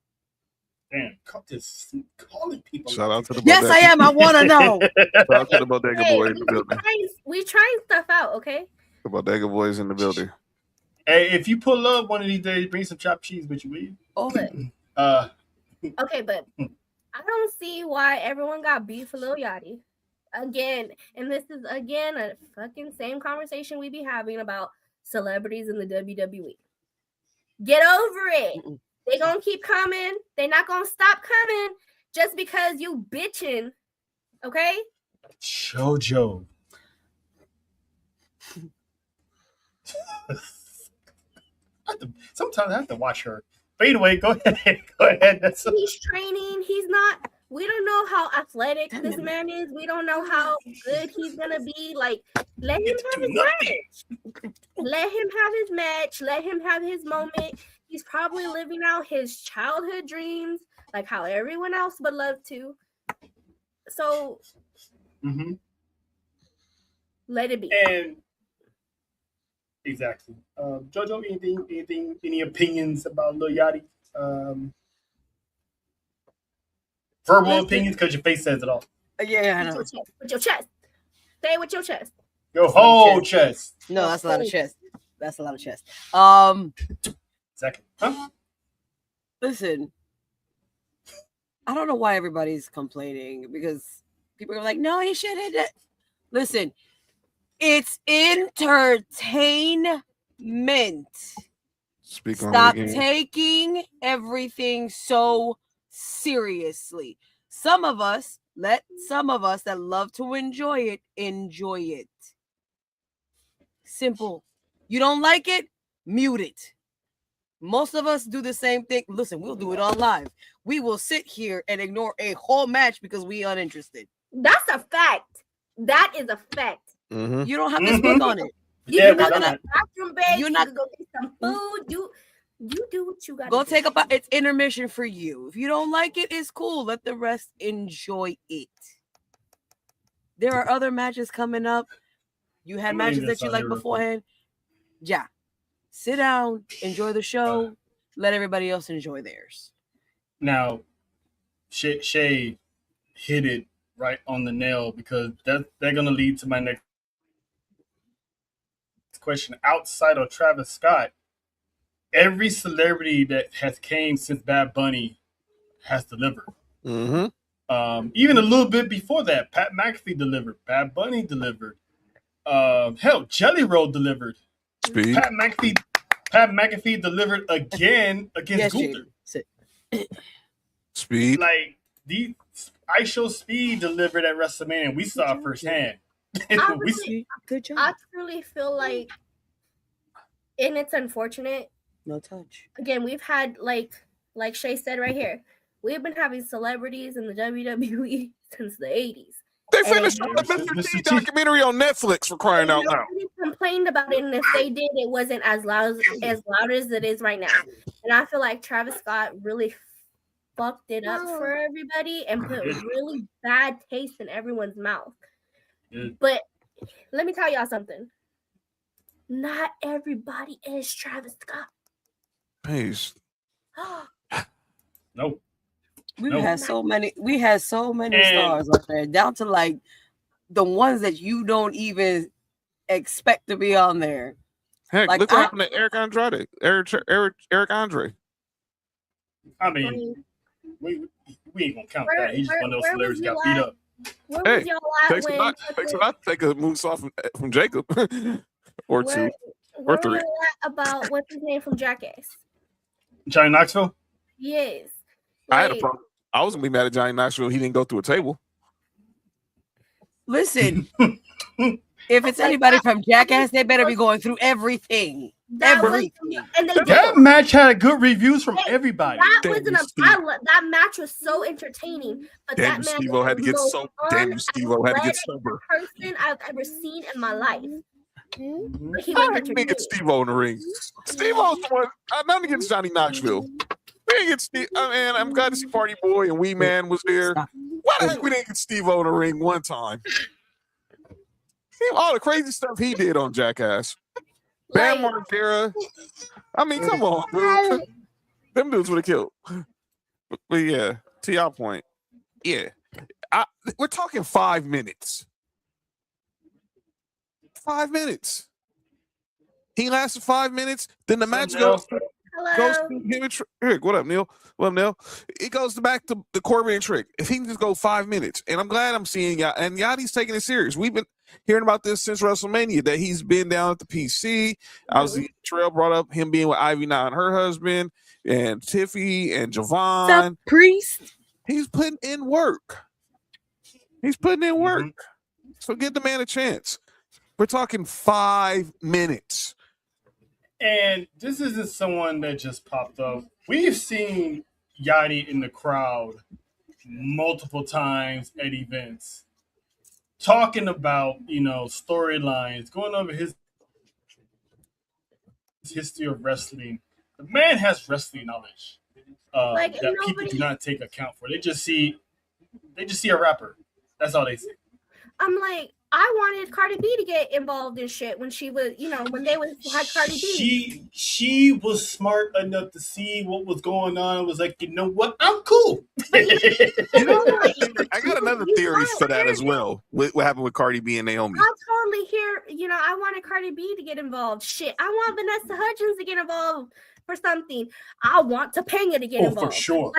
Damn, calling people. Shout out to the Yes, I am. I want to know. Shout out to the Bodega Hey, Boys in the building. we trying stuff out, okay? The Bodega Boys in the building. Hey, if you pull up one of these days, bring some chopped cheese with you, will you? Oh, Okay, but I don't see why everyone got beef for Lil Yachty. Again, and this is again a fucking same conversation we be having about celebrities in the WWE. Get over it. Mm-mm. They gonna keep coming. They not gonna stop coming just because you bitching. Okay? Jojo. Sometimes I have to watch her. But anyway, go ahead. Go ahead. That's He's training. He's not. We don't know how athletic this man is. We don't know how good he's gonna be. Like, let him have his match. Let him have his match. Let him have his moment. He's probably living out his childhood dreams, like how everyone else would love to. So Mhm. let it be. And exactly. Jojo, any opinions about Lil Yachty? Verbal Listen. opinions, because your face says it all. yeah, I know. With your chest. Say it with your chest. Your whole chest. No, that's a lot of chest. That's a lot of chest. Second. Huh? Listen, I don't know why everybody's complaining because people are like, no, he should have done. Listen, it's entertainment. Speak on Stop it again. taking everything so seriously. Some of us that love to enjoy it. Simple. You don't like it, mute it. Most of us do the same thing. Listen, we'll do it on live. We will sit here and ignore a whole match because we uninterested. That's a fact. That is a fact. Mhm. You don't have to speak on it. You Yeah, can go but to the I'm bathroom break. You're You not- can go get some food. You do what you got to Go do. take it's intermission for you. If you don't like it, it's cool. Let the rest enjoy it. There are other matches coming up. You had I'm reading matches that this you on like here real quick. beforehand. Yeah. Sit down, enjoy the show. Let everybody else enjoy theirs. Now, Shay hit it right on the nail, because they're going to lead to my next question. Outside of Travis Scott, every celebrity that has came since Bad Bunny has delivered. Mhm. Even a little bit before that, Pat McAfee delivered. Bad Bunny delivered. Hell, Jelly Roll delivered. Speed. Pat McAfee Pat McAfee delivered again against Yes, Gunther. Jay. Speed. Like the I Show Speed delivered at WrestleMania, and we saw it firsthand. Good job. I truly feel like, and it's unfortunate. No touch. Again, we've had like Shay said right here, we've been having celebrities in the WWE since the 80s. They finished the Mr. T documentary on Netflix, for crying out loud. Nobody complained about it, and if they did, it wasn't as loud as it is right now. And I feel like Travis Scott really fucked it up for everybody and put really bad taste in everyone's mouth. But let me tell y'all something. Not everybody is Travis Scott. Peace. Nope. We had so many stars on there, down to like the ones that you don't even expect to be on there. Heck, Like, look what happened to Eric Andre. Eric Andre. I mean, we ain't gonna count that. He's just one of those celebrities got beat up. Where Hey, was y'all at when takes a lot to take a moonsault from Jacob. Or two. Where three. were y'all at about what's his name from Jackass? Johnny Knoxville? Yes. I had a problem. I was gonna be mad at Johnny Knoxville. He didn't go through a table. Listen, if it's anybody from Jackass, they better be going through everything. Everything. And they That match had good reviews from everybody. That match was so entertaining, but Damn, that match Steve-O had to get was sober. Damn, Steve-O had to get sober. person I've ever seen in my life. But he I was didn't get Steve-O in the ring. Steve-O's the one. Nothing against Johnny Knoxville. We didn't get Steve. Man, I'm glad to see Party Boy and Wee Man was there. Why the heck we didn't get Steve-O in the ring one time? See all the crazy stuff he did on Jackass. Bam Margera. I mean, come on, dude. Them dudes would have killed. But yeah, to your point, yeah, we're talking 5 minutes. 5 minutes. He lasted 5 minutes. Then the match goes to him and Trick. What up, Neil? What up, Neil? It goes back to the Corbin and Trick. If he can just go 5 minutes, and I'm glad I'm seeing and Yachty's taking it serious. We've been hearing about this since WrestleMania, that he's been down at the PC. Trail brought up him being with Ivy now and her husband, and Tiffy and Javon. Priest. He's putting in work. So give the man a chance. We're talking 5 minutes. And this isn't someone that just popped up. We've seen Yachty in the crowd multiple times at events, talking about, storylines, going over his history of wrestling. The man has wrestling knowledge that people do not take account for. They just see a rapper. That's all they see. I'm like, I wanted Cardi B to get involved in shit when she was, when they had Cardi B. She was smart enough to see what was going on and was like, you know what? I'm cool. I got another theory for that as well. What happened with Cardi B and Naomi? I totally hear, I wanted Cardi B to get involved. Shit, I want Vanessa Hudgens to get involved for something. I want Topanga to get involved. For sure.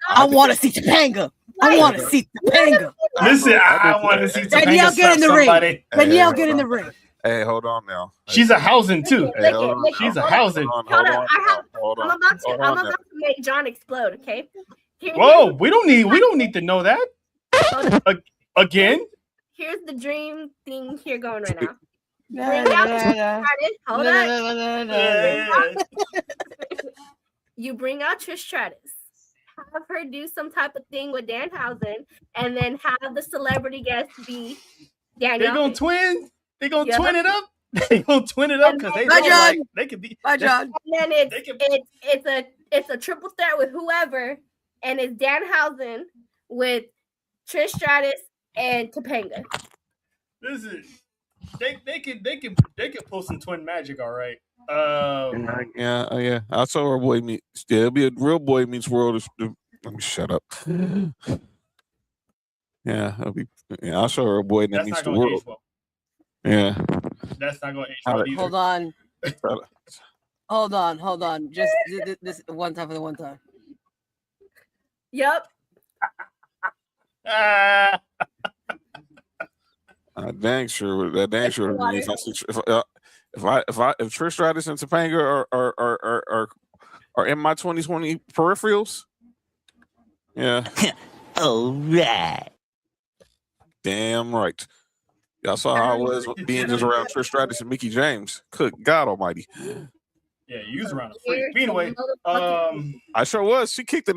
I want to see Topanga. I want to see Topanga. Listen, I want to see Topanga. Danielle, get in the somebody. ring. Danielle, get in the ring. Hey, hold on now. She's a housing too. She's a housing. Hold on. I'm about to make John explode. Okay. Whoa, we don't need to know that. Again. Here's the dream thing here going right now. Bring out Trish Stratus. Hold on. You bring out Trish Stratus. Have her do some type of thing with Danhausen, and then have the celebrity guest be Daniel. They're gonna twin. They're gonna twin it up. They're gonna twin it up because they could be. Bye, John. And then it's a triple threat with whoever, and it's Danhausen with Trish Stratus and Topanga. Listen, they can pull some twin magic, all right. Yeah. I saw our boy meet. Yeah, it'll be a real boy meets world. Let me shut up. Yeah, I'll show her a boy that meets the world. Yeah, that's not going to age well. Hold on. Just this one time for the one time. Yep. Dang sure. If Trish Stratus and Topanga are in my 2020 peripherals, yeah. All right. Damn right. Y'all saw how I was being just around Trish Stratus and Mickey James. Good God Almighty. Yeah, you was around a freak. But anyway, I sure was. She kicked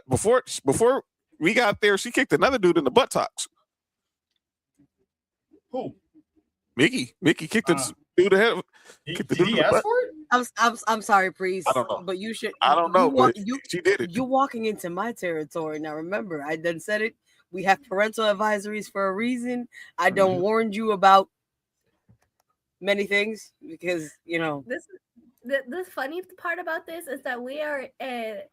before we got there. She kicked another dude in the buttocks. who? Mickey kicked the dude ahead. Did he ask for it? I'm sorry, Priest. I don't know. But you should. I don't know, but you she did it. you're walking into my territory now. Remember, I done said it. We have parental advisories for a reason. I don't warned you about many things because The funny part about this is that we are a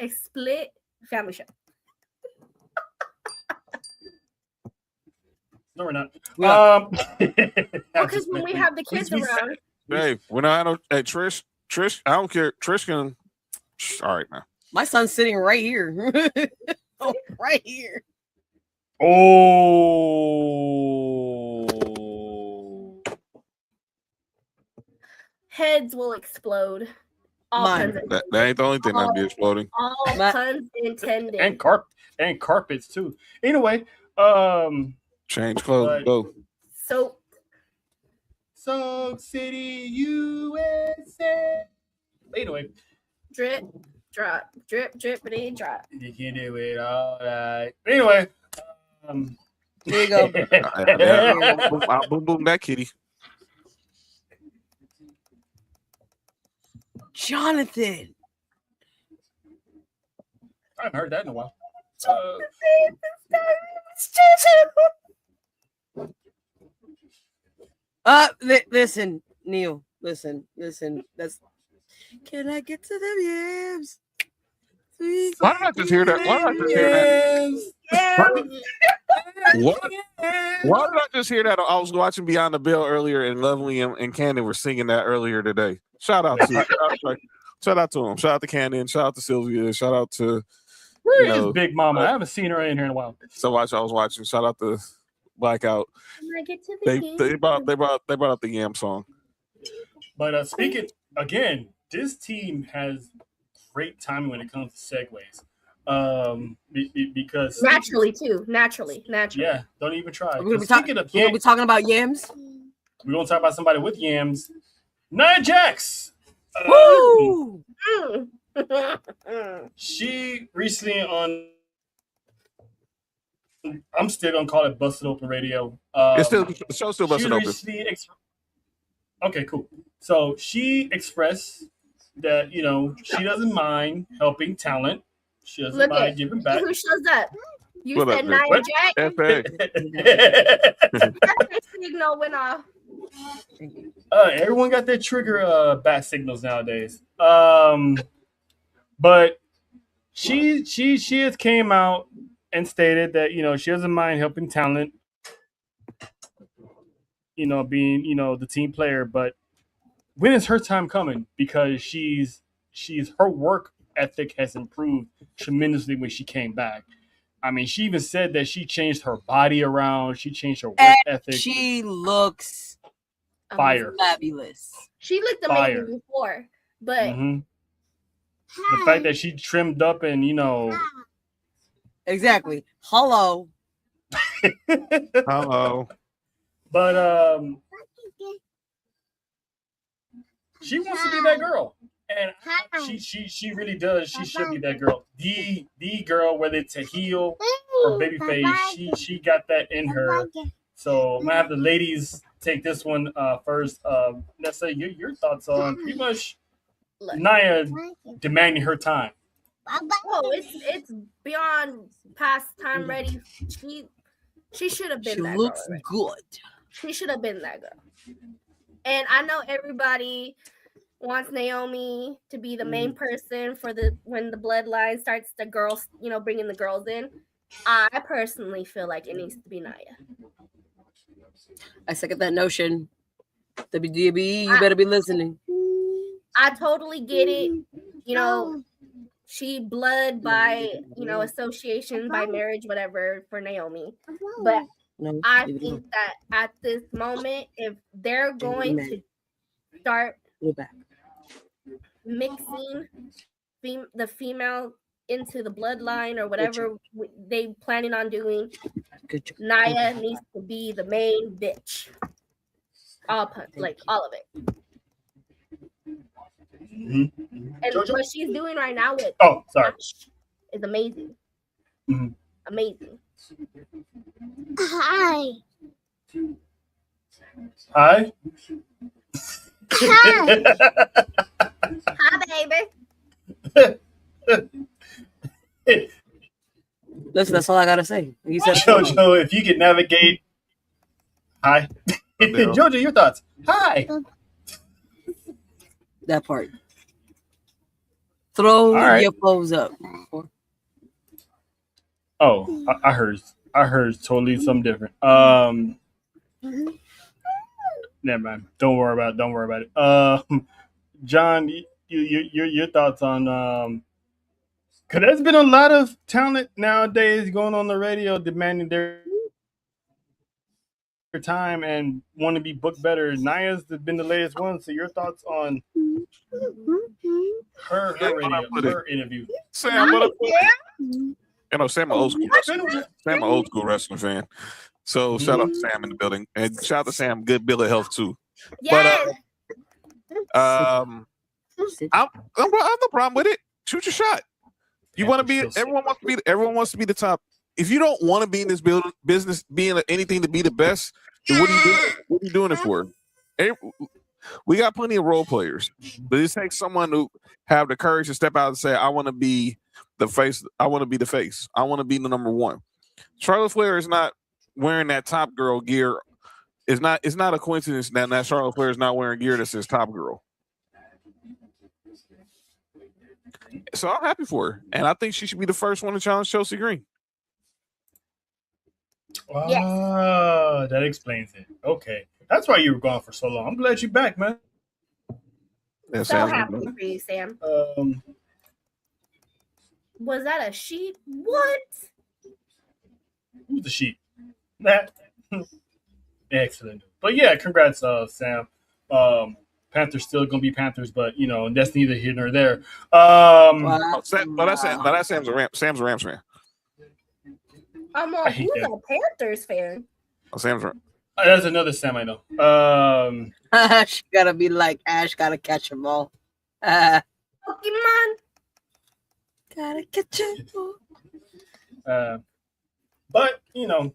split family show. No, we're not. Yeah. Because when we have the kids around, Hey, when I know, hey Trish, I don't care. Trish can. All right, now. My son's sitting right here. Right here. Oh. heads will explode. All Mine. puns That ain't the only thing that'd be exploding. all My- puns intended. and carpets too. Anyway, Change clothes, But- go. So Soak City, USA. Anyway, drip, drop, drip, drippity, drop. you can do it all right. Anyway, Here you go. I'll boom boom that kitty. Jonathan. I haven't heard that in a while. Listen, Neil. Listen. That's. Can I get to them yams? Please. Why did I just hear that? Why did I just hear that? Why did I just hear that? I was watching Beyond the Bell earlier, and Lovely and Cannon were singing that earlier today. Shout out to them. Shout out to Cannon. Shout out to Sylvia. Shout out to Where is Big Mama? I haven't seen her in here in a while. I was watching. Shout out to Blackout. Can I get to the They brought up the Yam song. But speaking again, this team has great timing when it comes to segues. Because naturally too. Naturally. yeah, don't even try. We're gonna Speaking of be yams, talking about yams. we're gonna talk about somebody with yams. Nia Jax. Woo! She recently on. I'm still gonna call it Busted Open Radio. The show's still busted open. Okay, cool. So she expressed that she doesn't mind helping talent. She doesn't Look mind at giving back. who shows up. You What said up, Nick? Nia What? Jax. FA. That signal went off. Everyone got their trigger bat signals nowadays. But she has came out and stated that she doesn't mind helping talent, being the team player. But when is her time coming? Because she's her work ethic has improved tremendously when she came back. I mean, she even said that she changed her body around. She changed her work ethic. She looks Fire. fabulous. She looked Fire. amazing before, but Mhm. The fact that she trimmed up and Exactly. Hello. Hello. but she wants to be that girl, and she really does. She should be that girl. The girl, whether it's a heel or babyface, she got that in her. So I'm gonna have the ladies take this one first. Let's say your thoughts on pretty much look. Nia demanding her time. Oh, it's beyond past time ready. She should have been She that looks girl. good. She should have been that girl. And I know everybody wants Naomi to be the main person for when the bloodline starts, the girls, bringing the girls in. I personally feel like it needs to be Nia. I second that notion. WDB, you better be listening. I totally get it. She blood by, association, by marriage, whatever, for Naomi. But No, I leave it alone. think that at this moment, if they're going to start Go back. mixing the female into the bloodline or whatever they planning on doing, Good job. Naya needs to be the main bitch. All of it. Mhm. And Jojo? what she's doing right now with Oh, sorry. Ash is amazing. Mhm. Amazing. Hi. Hi. Hi, baby. Listen, that's all I gotta say. You said Jojo, if you could navigate. Hi. Adele. Jojo, your thoughts. Hi. that part. Throw All right. your foes up. Oh, I heard totally something different. Never mind. Don't worry about it. John, your thoughts on because there's been a lot of talent nowadays going on the radio demanding their time and want to be booked better. Naya's been the latest one. So your thoughts on her interview? Sam, what up? You know, Sam, an old school wrestling. Sam, an old school wrestling fan. So shout out to Sam in the building, and shout out to Sam, good bill of health too. Yes. But I'm no problem with it. Shoot your shot. You want to be? Everyone wants to be the top. If you don't want to be in this business, being anything to be the best, then what are you doing? What are you doing it for? We got plenty of role players, but it takes someone to have the courage to step out and say, "I want to be the face. I want to be the face. I want to be the number one." Charlotte Flair is not wearing that Top Girl gear. It's not a coincidence that Charlotte Flair is not wearing gear that says Top Girl. So I'm happy for her, and I think she should be the first one to challenge Chelsea Green. Oh, that explains it. Okay, that's why you were gone for so long. I'm glad you're back, man. Yeah, So happy for you, Sam. Was that a sheep? What? Who's the sheep? That excellent. But yeah, congrats, Sam. Panthers still gonna be Panthers, but you know that's neither here nor there. That's Sam's a Rams. Sam's a Rams fan. I'm I hate who's that. a Panthers fan? Sam's a That's another Sam I know. She gotta be like Ash, gotta catch them all. Pokemon. Gotta catch them all. But you know,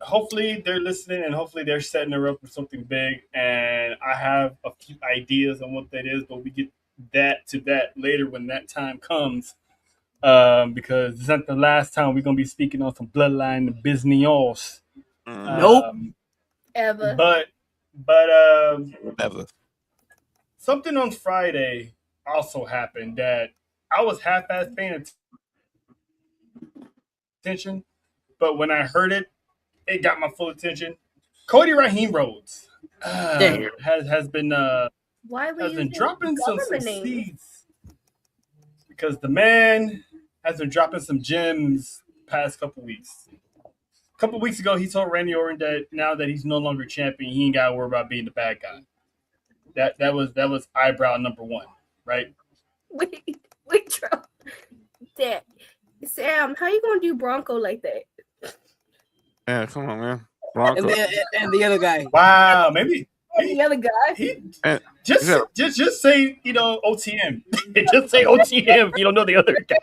hopefully they're listening and hopefully they're setting her up for something big. And I have a few ideas on what that is, but we get that later when that time comes. Because it's not the last time we're gonna be speaking on some bloodline business. Nope. Ever. But never. something on Friday also happened that I was half-ass paying attention, but when I heard it, it got my full attention. Cody Raheem Rhodes has been Why were has you been dropping some names? seeds because the man has been dropping some gems past couple weeks. A couple weeks ago, he told Randy Orton that now that he's no longer champion, he ain't got to worry about being the bad guy. That was eyebrow number one, right? Wait, Trump. That Sam, how you gonna do Bronco like that? Yeah, come on, man. Bronco. And the other guy. Wow, maybe The other guy. just say OTM. Just say OTM if you don't know the other guy.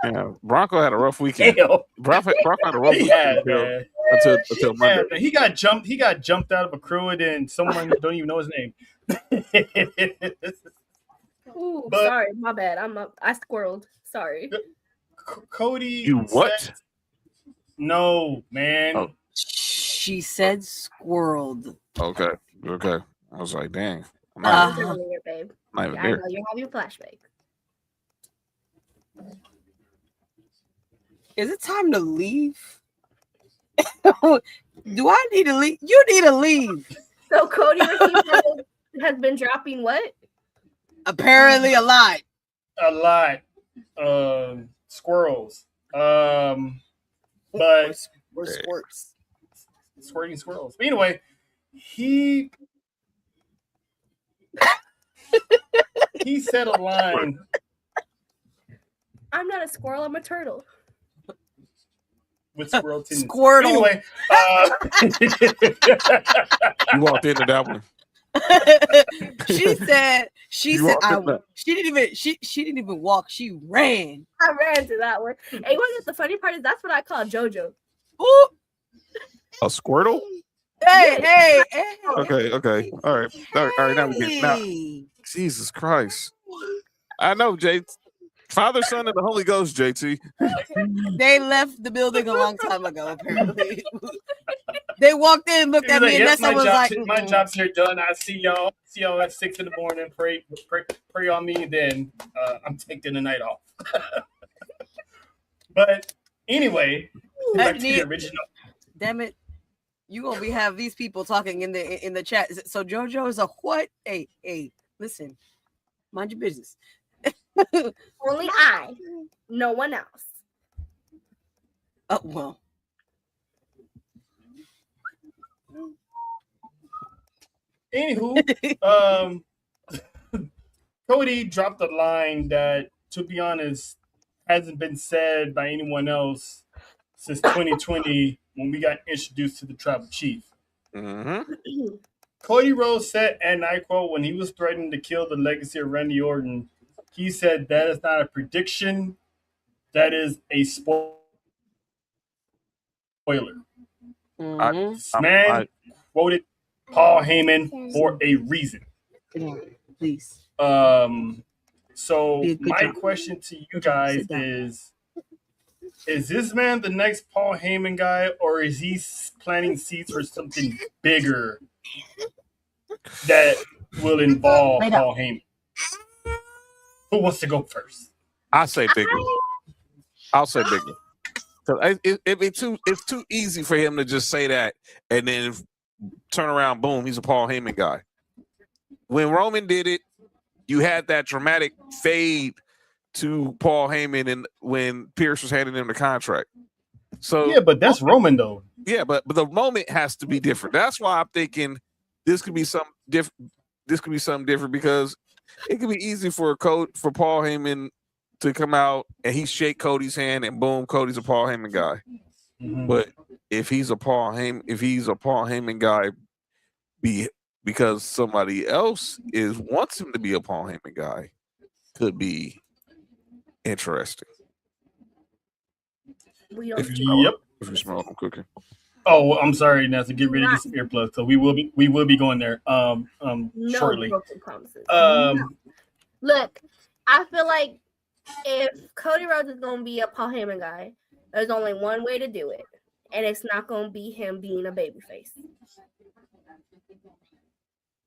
Yeah, Bronco had a rough weekend. Damn. Bronco had a rough He weekend had, man. until Monday. Yeah, he got jumped out of a crew and then someone don't even know his name. Ooh, But- sorry, my bad. I squirreled. Sorry. Cody. You what? said- no, man. Oh. She said squirreled. Okay. I was like, dang. I'm I not, was earlier, babe. not even I there. know you're having flashbacks. Is it time to leave? Do I need to leave? You need to leave. So Cody Rhodes has been dropping what? Apparently a lot. A lot. Squirrels. But We're squirts. squirting squirrels. But anyway, he said a line. I'm not a squirrel. I'm a turtle. With squirrel tendencies. Squirtle. Anyway, You walked into that one. she said she didn't even walk, she ran. I ran to that one. And you want to get the funny part is that's what I call JoJo. Ooh. A Squirtle? Hey. Okay. All right. Now we get now. Jesus Christ. I know, Jay. Father, Son, and the Holy Ghost, JT. They left the building a long time ago, apparently. They walked in, looked at me, and Nessa was like, my job's here done. I see y'all at 6 a.m. Pray on me, then I'm taking the night off. But anyway, back to the original. Damn it. You gonna have these people talking in the chat. So JoJo is a what? Hey, listen. Mind your business. Only I. No one else. Oh well. Anywho, Cody dropped a line that, to be honest, hasn't been said by anyone else since 2020 when we got introduced to the Tribal Chief. Mm-hmm. Cody Rhodes said, and I quote, when he was threatening to kill the legacy of Randy Orton, he said that is not a prediction, that is a spoiler. Mm-hmm. This man quoted Paul Heyman for a reason. Please. So my question to you guys is this man the next Paul Heyman guy, or is he planting seeds for something bigger that will involve Paul Heyman? Who wants to go first? I say bigger. I'll say bigger. It's too easy for him to just say that and then turn around, boom, he's a Paul Heyman guy. When Roman did it, you had that dramatic fade to Paul Heyman and when Pierce was handing him the contract. So yeah, but that's Roman though. Yeah, but the moment has to be different. That's why I'm thinking this could be something different. This could be something different because it could be easy for Paul Heyman to come out and he shake Cody's hand and boom, Cody's a Paul Heyman guy. Mm-hmm. But if he's a Paul Heyman guy, because somebody else wants him to be a Paul Heyman guy, could be interesting. If you smell I'm cooking. Oh, I'm sorry, Nancy. Get ready to get some earplugs. So we will be going there shortly. Broken promises. Look, I feel like if Cody Rhodes is gonna be a Paul Heyman guy, there's only one way to do it, and it's not gonna be him being a babyface.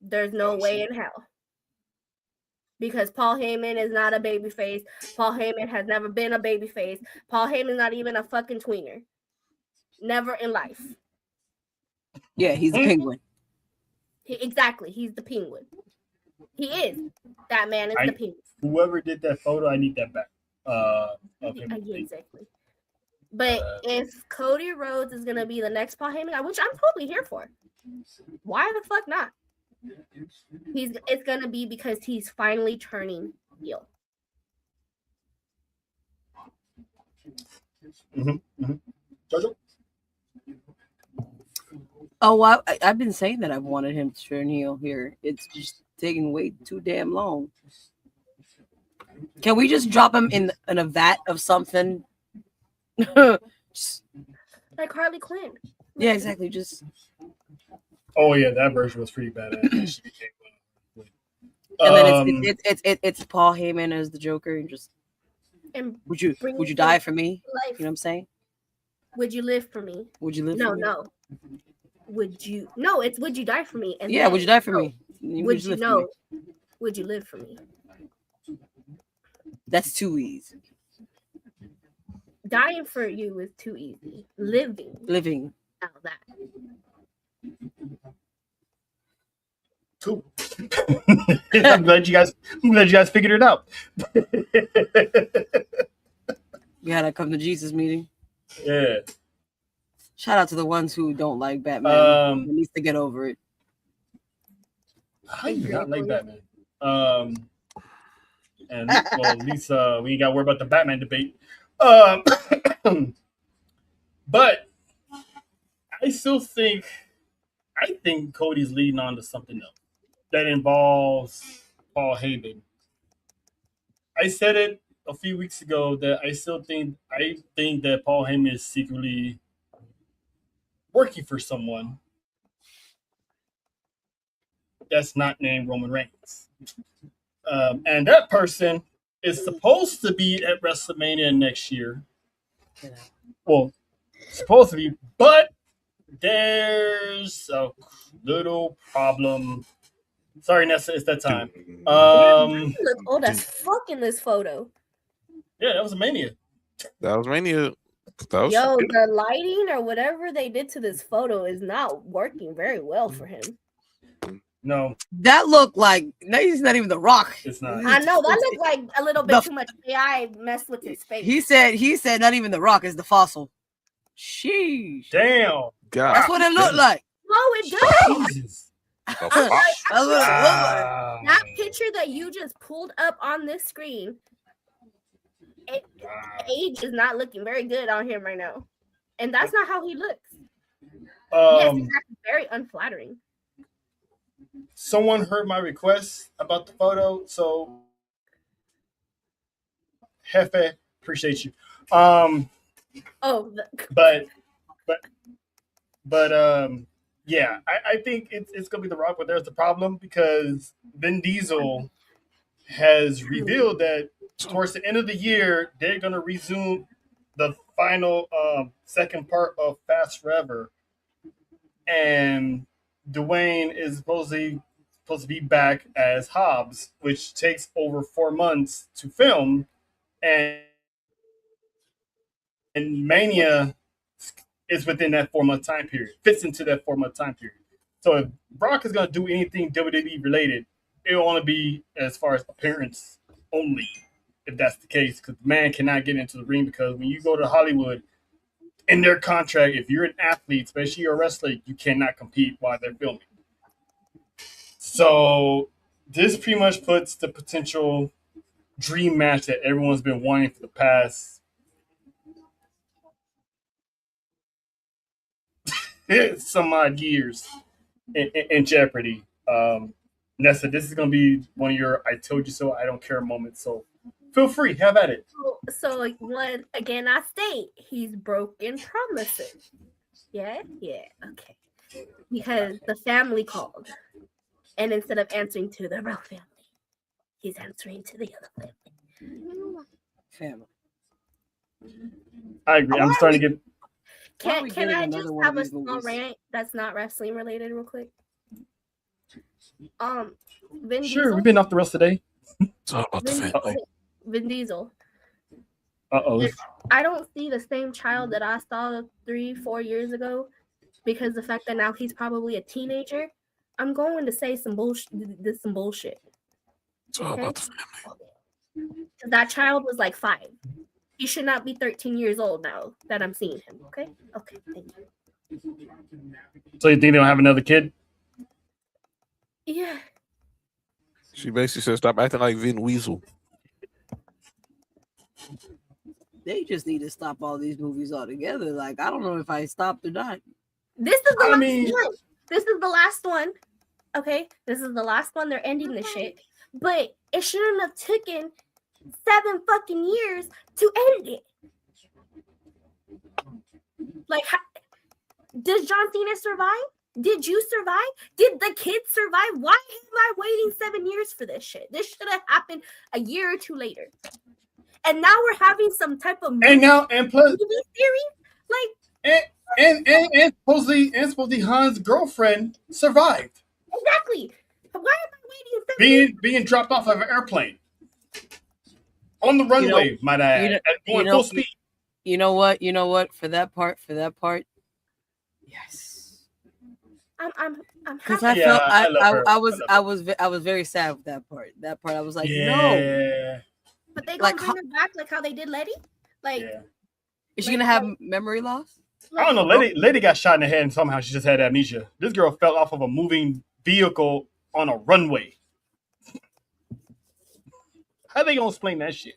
There's no way in hell. Because Paul Heyman is not a babyface. Paul Heyman has never been a babyface. Paul Heyman's not even a fucking tweener. Never in life. Yeah, he's a penguin. Exactly. He's the penguin. He is. That man is the penguin. Whoever did that photo, I need that back. Exactly. But if Cody Rhodes is going to be the next Paul Heyman guy, which I'm totally here for, why the fuck not? It's going to be because he's finally turning heel. Mm-hmm. Jojo? Oh, I've been saying that I've wanted him to turn heel here. It's just taking way too damn long. Can we just drop him in a vat of something? Like Harley Quinn. Yeah, exactly. Just. Oh yeah, that version was pretty badass. And then it's Paul Heyman as the Joker, and just. And would you die for me? Life. You know what I'm saying? Would you live for me? Would you live for me? No. Would you? No, it's would you die for me? And yeah, would you die for me? Would you know? Would you live for me? That's too easy. Dying for you is too easy. Living. Now that. Cool. I'm glad you guys figured it out. We had to come to Jesus meeting. Yeah. Shout out to the ones who don't like Batman. He needs to get over it. How you not like Batman? And well, at least we ain't got to worry about the Batman debate. But I think Cody's leading on to something else that involves Paul Heyman. I said it a few weeks ago that I think that Paul Heyman is secretly working for someone that's not named Roman Reigns. And that person is supposed to be at WrestleMania next year. Well, supposed to be, but there's a little problem. Sorry, Nessa, it's that time. You look old as fuck in this photo. Yeah, that was a Mania. That was Mania. Yo, the lighting or whatever they did to this photo is not working very well for him. No, That looked like he's not even The Rock. it's not. I know that looked like a little bit too much AI messed with his face. He said not even The Rock is the fossil. Sheesh. Damn. God. That's what it looked like. No, it does. Jesus. That's what it looked like. That picture that you just pulled up on this screen, age is not looking very good on him right now, and that's not how he looks. Yes, it's actually very unflattering. Someone heard my request about the photo, so Hefe, appreciate you. But yeah, I think it's gonna be The Rock, but there's the problem because Vin Diesel has revealed that towards the end of the year they're gonna resume the final second part of Fast Forever, and Dwayne is supposed to be back as Hobbs, which takes over 4 months to film, and Mania is within that 4 month time period, fits into that 4 month time period. So if Brock is going to do anything WWE related, it will only be as far as appearance only, if that's the case, because the man cannot get into the ring, because when you go to Hollywood, in their contract, if you're an athlete, especially you're a wrestler, you cannot compete while they're filming. So this pretty much puts the potential dream match that everyone's been wanting for the past some odd years in jeopardy. Nessa, this is going to be one of your "I told you so, I don't care" moments. So feel free, have at it. So one again, I state he's broken promises. Yeah, okay. Because the family called, and instead of answering to the real family, he's answering to the other family. I agree. I'm starting to get. Can I just have a small rant that's not wrestling related, real quick? Vin Diesel. We've been off the rest today. It's all about the family. Vin Diesel. If I don't see the same child that I saw 3-4 years ago, because the fact that now he's probably a teenager, I'm going to say some bullshit. It's all about the family. That child was like 5. He should not be 13 years old now that I'm seeing him. Okay, thank you. So you think they don't have another kid? Yeah. She basically said, "Stop acting like Vin Weasel." They just need to stop all these movies altogether. Like, I don't know if I stopped or not. This is the last one. This is the last one. Okay, this is the last one. They're ending this shit. But it shouldn't have taken 7 fucking years to end it. Like, does John Cena survive? Did you survive? Did the kids survive? Why am I waiting 7 years for this shit? This should have happened a year or 2 later. And now we're having some type of plus movie series, like and supposedly Han's girlfriend survived. Exactly. Why am I waiting 7 years? Being dropped off of an airplane on the runway, might I add, at going full speed. You know what? For that part, yes. I'm Because happy. I was very sad with that part. That part I was like, no. But they gonna bring her back like how they did Letty? Like, is she gonna have memory loss? I don't know. Lady got shot in the head and somehow she just had amnesia. This girl fell off of a moving vehicle on a runway. How they gonna explain that shit?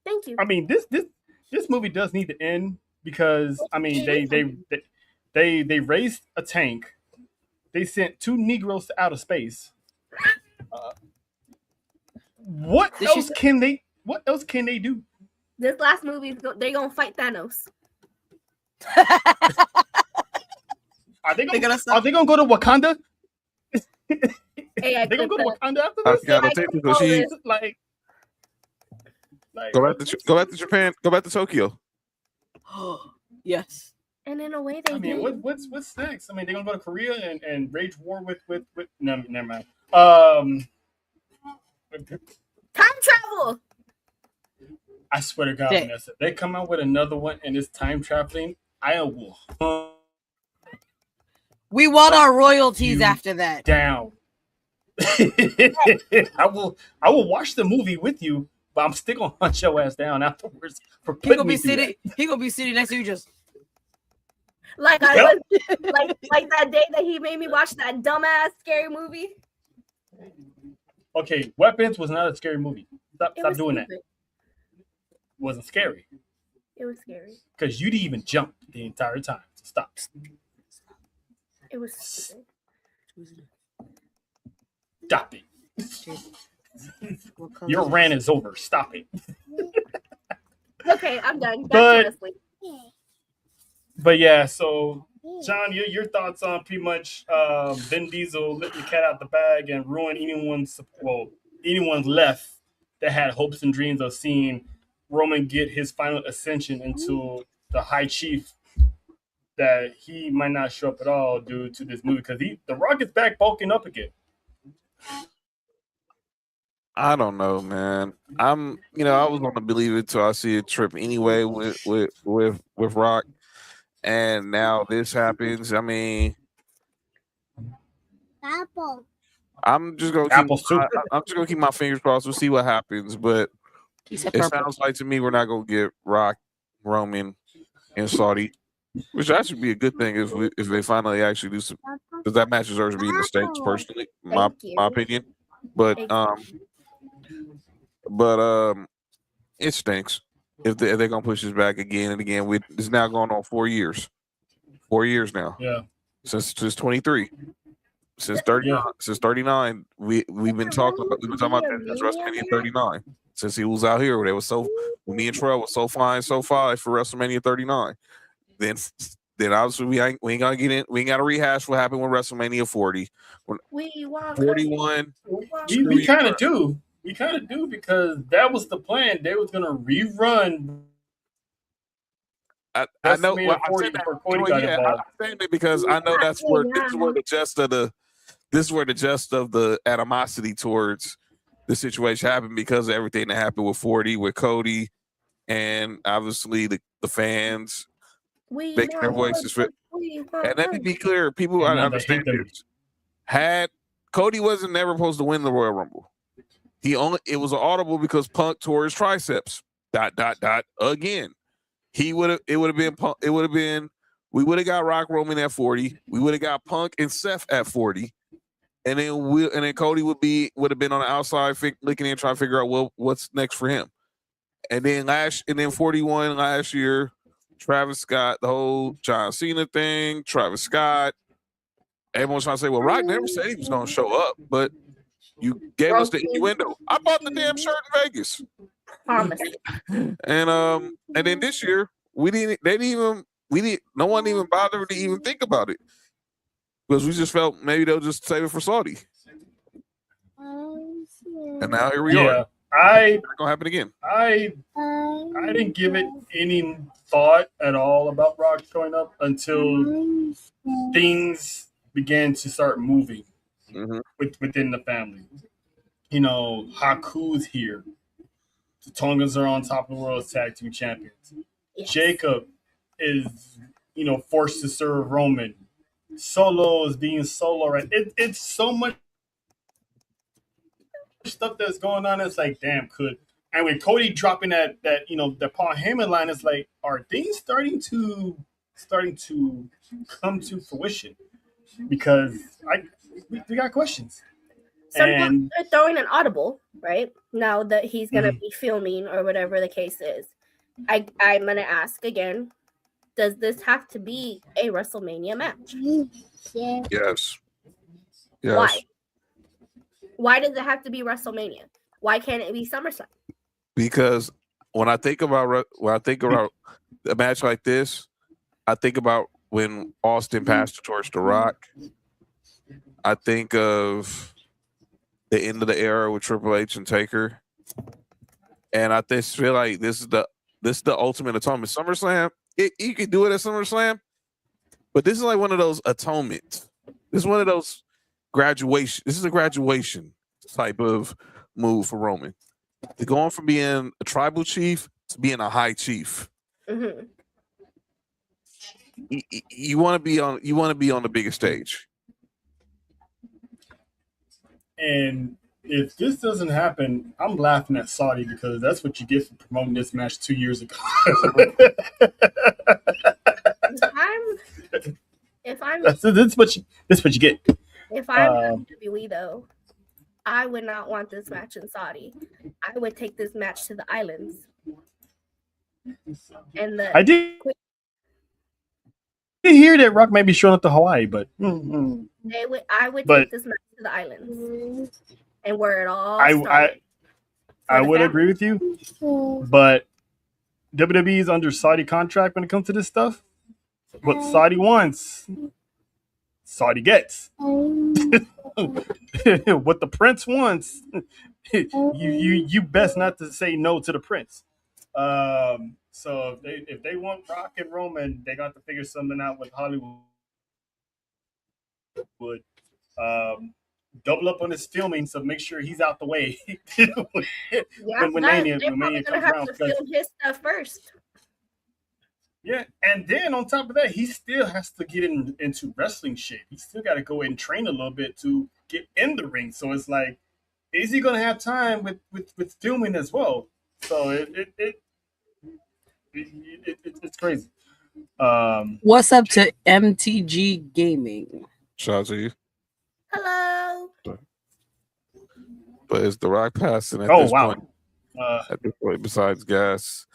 Thank you. I mean, this movie does need to end because I mean they raised a tank. They sent 2 Negroes to outer space. What else can they do? This last movie, they're gonna fight Thanos. Are they gonna go to Wakanda? Hey, They gonna go to Wakanda after I this? gotta take because she Like go back to Japan, go back to Tokyo. Yes. And in a way, they I mean, did. what's next? I mean, they're gonna go to Korea and wage war with no, never mind. Time travel. I swear to God, Yeah. Vanessa, they come out with another one and it's time traveling. I will hunt We want our royalties you after that. down. I will watch the movie with you, but I'm still gonna hunt your ass down afterwards for He putting gonna me be through sitting. He gonna be sitting next to you, just Like I Yep. was, like that day that he made me watch that dumbass scary movie. that. Okay, Weapons was not a scary movie. Stop It was doing that. stupid. It wasn't scary It was scary. because you didn't even jump the entire time. So stop. It was stupid. Stop it. Your rant is over. Stop it. Okay, I'm done. Back But- to wrestling. But yeah, so John, your thoughts on pretty much Vin Diesel letting the cat out the bag and ruin anyone's left that had hopes and dreams of seeing Roman get his final ascension into the High Chief, that he might not show up at all due to this movie because the Rock is back bulking up again. I don't know, man. I was gonna believe it till I see a trip anyway with Rock, and now this happens. I mean, Apple. I'm just gonna Apples too. I'm just gonna keep my fingers crossed. We'll see what happens, but he said it purple. sounds like to me we're not gonna get Rock, Roman, and Saudi, which that should be a good thing if they finally actually do some, because that match deserves to be in the States. Personally, my Thank you. opinion, but Thank it stinks if they're gonna push this back again and again. It's now going on 4 years. 4 years now Yeah. since 23. Since 39, we've been talking about that since WrestleMania 39. Since he was out here, when me and Trell was so fine, so fine for WrestleMania 39. Then obviously we ain't gonna get in. We ain't gotta rehash what happened with WrestleMania 40. We want 41. We kind of do. We kind of do because that was the plan. They was gonna rerun. I know. WrestleMania Well, 40 I said before Cody got involved. I'm saying it because I know this is where the gist of the animosity towards the situation happened, because of everything that happened with 40, with Cody, and obviously the fans making their voices fit. And let me be clear, people I know, they understand hate them. this. Had Cody wasn't never supposed to win the Royal Rumble. It was an audible because Punk tore his triceps. ... Again. We would have got Rock Roman at 40. We would have got Punk and Seth at 40. And then Cody would have been on the outside looking in, trying to figure out what's next for him. And then 41 last year, Travis Scott, the whole John Cena thing, Travis Scott. Everyone's trying to say, well, Rock never said he was gonna show up, but you gave us the innuendo. I bought the damn shirt in Vegas. promise. And then this year, no one even bothered to even think about it, because we just felt maybe they'll just save it for Saudi. And now here we are. It's not gonna happen again. I didn't give it any thought at all about Rock showing up until things began to start moving within the family. You know, Haku's here. The Tongans are on top of the world as tag team champions. Yes. Jacob is, forced to serve Roman. Solo is being solo, right? It's so much stuff that's going on. It's like, damn, and when Cody dropping that Paul Heyman line, it's like, are things starting to starting to come to fruition because we got questions. Sometimes And they're throwing an audible, right? Now that he's gonna Mhm. be filming or whatever the case is. I'm gonna ask again, does this have to be a WrestleMania match? Yes. Why? Yes. Why does it have to be WrestleMania? Why can't it be SummerSlam? Because when I think about a match like this, I think about when Austin passed the torch to Rock. I think of the end of the era with Triple H and Taker, and I just feel like this is the ultimate atonement. SummerSlam, you can do it at SummerSlam, but this is like one of those atonements. This is one of those graduation. This is a graduation type of move for Roman to go on from being a tribal chief to being a high chief. Mm-hmm. You want to be on the biggest stage. And if this doesn't happen, I'm laughing at Saudi because that's what you get for promoting this match 2 years ago. If I'm This is what you get. If I'm WWE though, I would not want this match in Saudi. I would take this match to the islands. And I did hear that Rock may be showing up to Hawaii, but I would take this match to the islands and where it all started. I would agree with you, but WWE is under Saudi contract when it comes to this stuff. What Saudi wants, Saudi gets. What the prince wants, you best not to say no to the prince. So if they want Rock and Roman, they got to figure something out with Hollywood. Double up on his filming, so make sure he's out the way when Mania comes around. To film his stuff first. Yeah, and then on top of that, he still has to get into wrestling shape. He still got to go and train a little bit to get in the ring. So it's like, is he going to have time with filming as well? So it's crazy. What's up to MTG Gaming? Shout out to you. Hello. But it's The Rock passing at this point. At this point, besides gas,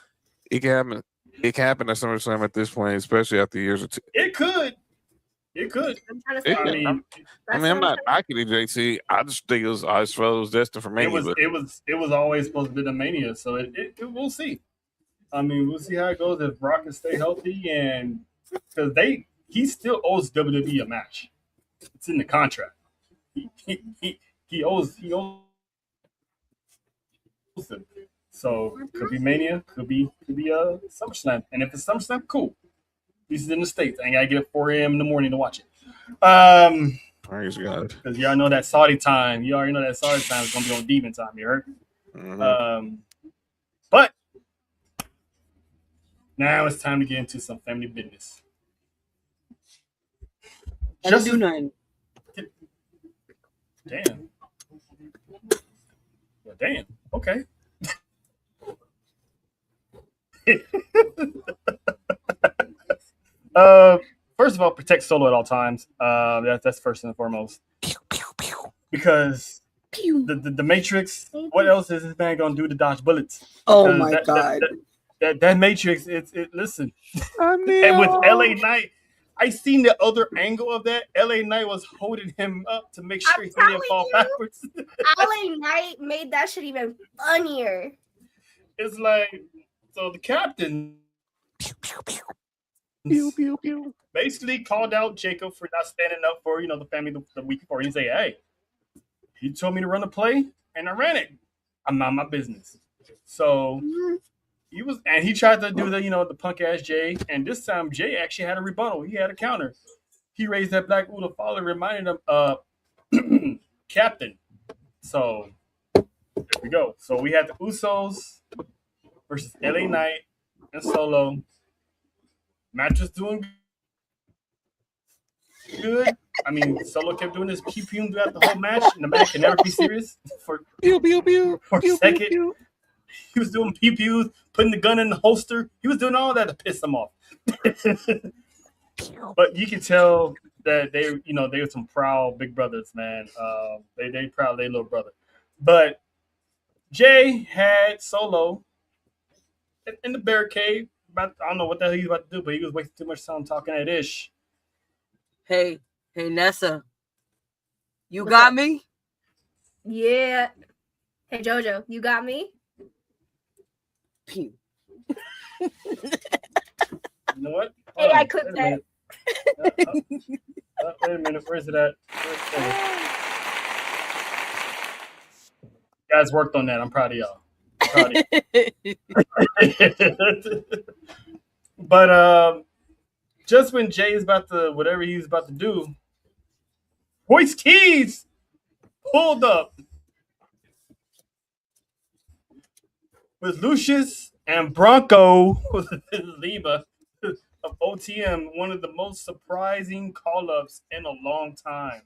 it can happen. It can happen at SummerSlam at this point, especially after years or two. It could. I'm trying to say. I'm not knocking it, JT. I just think I just felt it was destined for Mania. It was always supposed to be the Mania, so it we'll see. I mean, we'll see how it goes if Rock can stay healthy, and because he still owes WWE a match. It's in the contract. He owes them. So could be Mania, could be SummerSlam, and if it's SummerSlam, cool. This is in the States. I ain't gotta get up 4 a.m. in the morning to watch it. Praise God. Because y'all know that Saudi time. You already know that Saudi time is gonna be on demon time. You heard? Mm-hmm. But now it's time to get into some family business. I don't do nothing. Damn. Well, damn. Okay. First of all, protect Solo at all times. That's first and foremost. Because the Matrix. What else is this man gonna do to dodge bullets? Oh my God! That Matrix. Listen. And with LA Knight, I seen the other angle of that. LA Knight was holding him up to make sure he didn't fall backwards. LA Knight made that shit even funnier. It's like, so the captain basically called out Jacob for not standing up for the family the week before. He say, "Hey, he told me to run a play, and I ran it. I'm not my business." So he tried to do the punk ass Jay, and this time Jay actually had a rebuttal. He had a counter. He raised that black Uda father, reminded him Captain. So there we go. So we had the Usos versus LA Knight and Solo. Match was doing good. I mean, Solo kept doing this pew pew throughout the whole match, and the man can never be serious for a second. He was doing pew pews, putting the gun in the holster. He was doing all that to piss him off. But you can tell that they were some proud big brothers, man. They proud their little brother. But Jay had Solo in the barricade. I don't know what the hell he was about to do, but he was wasting too much time talking that ish. Hey, Nessa, you What's got up? me? Yeah. Hey Jojo, you got me? Pew. You know what? Hey, Hold I on. clipped Wait a that. minute. Wait a minute. Where's it at? You guys worked on that. I'm proud of y'all. Proud of you. But just when Jay is about to whatever he's about to do, Royce Keys pulled up with Lucius and Bronco Lima of OTM, one of the most surprising call ups in a long time.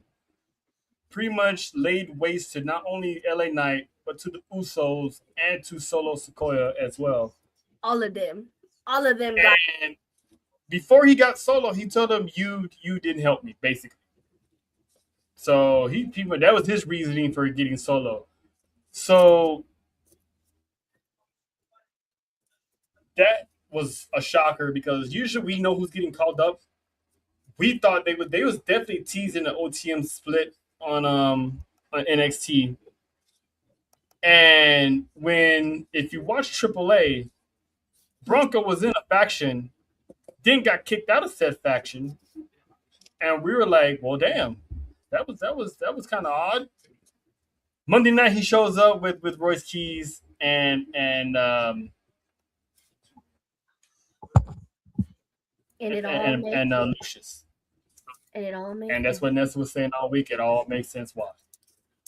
Pretty much laid waste to not only LA Knight, but to the Usos and to Solo Sequoia as well. All of them got. And before he got Solo, he told him, "You didn't help me," basically. So that was his reasoning for getting Solo. So that was a shocker because usually we know who's getting called up. We thought they was definitely teasing the OTM split on NXT. And if you watch AAA, Bronco was in a faction, then got kicked out of said faction, and we were like, well, damn, that was kind of odd. Monday night he shows up with Royce Keys and And it all makes sense. Lucius. And it all makes And that's sense. what Nessa was saying all week. It all makes sense why.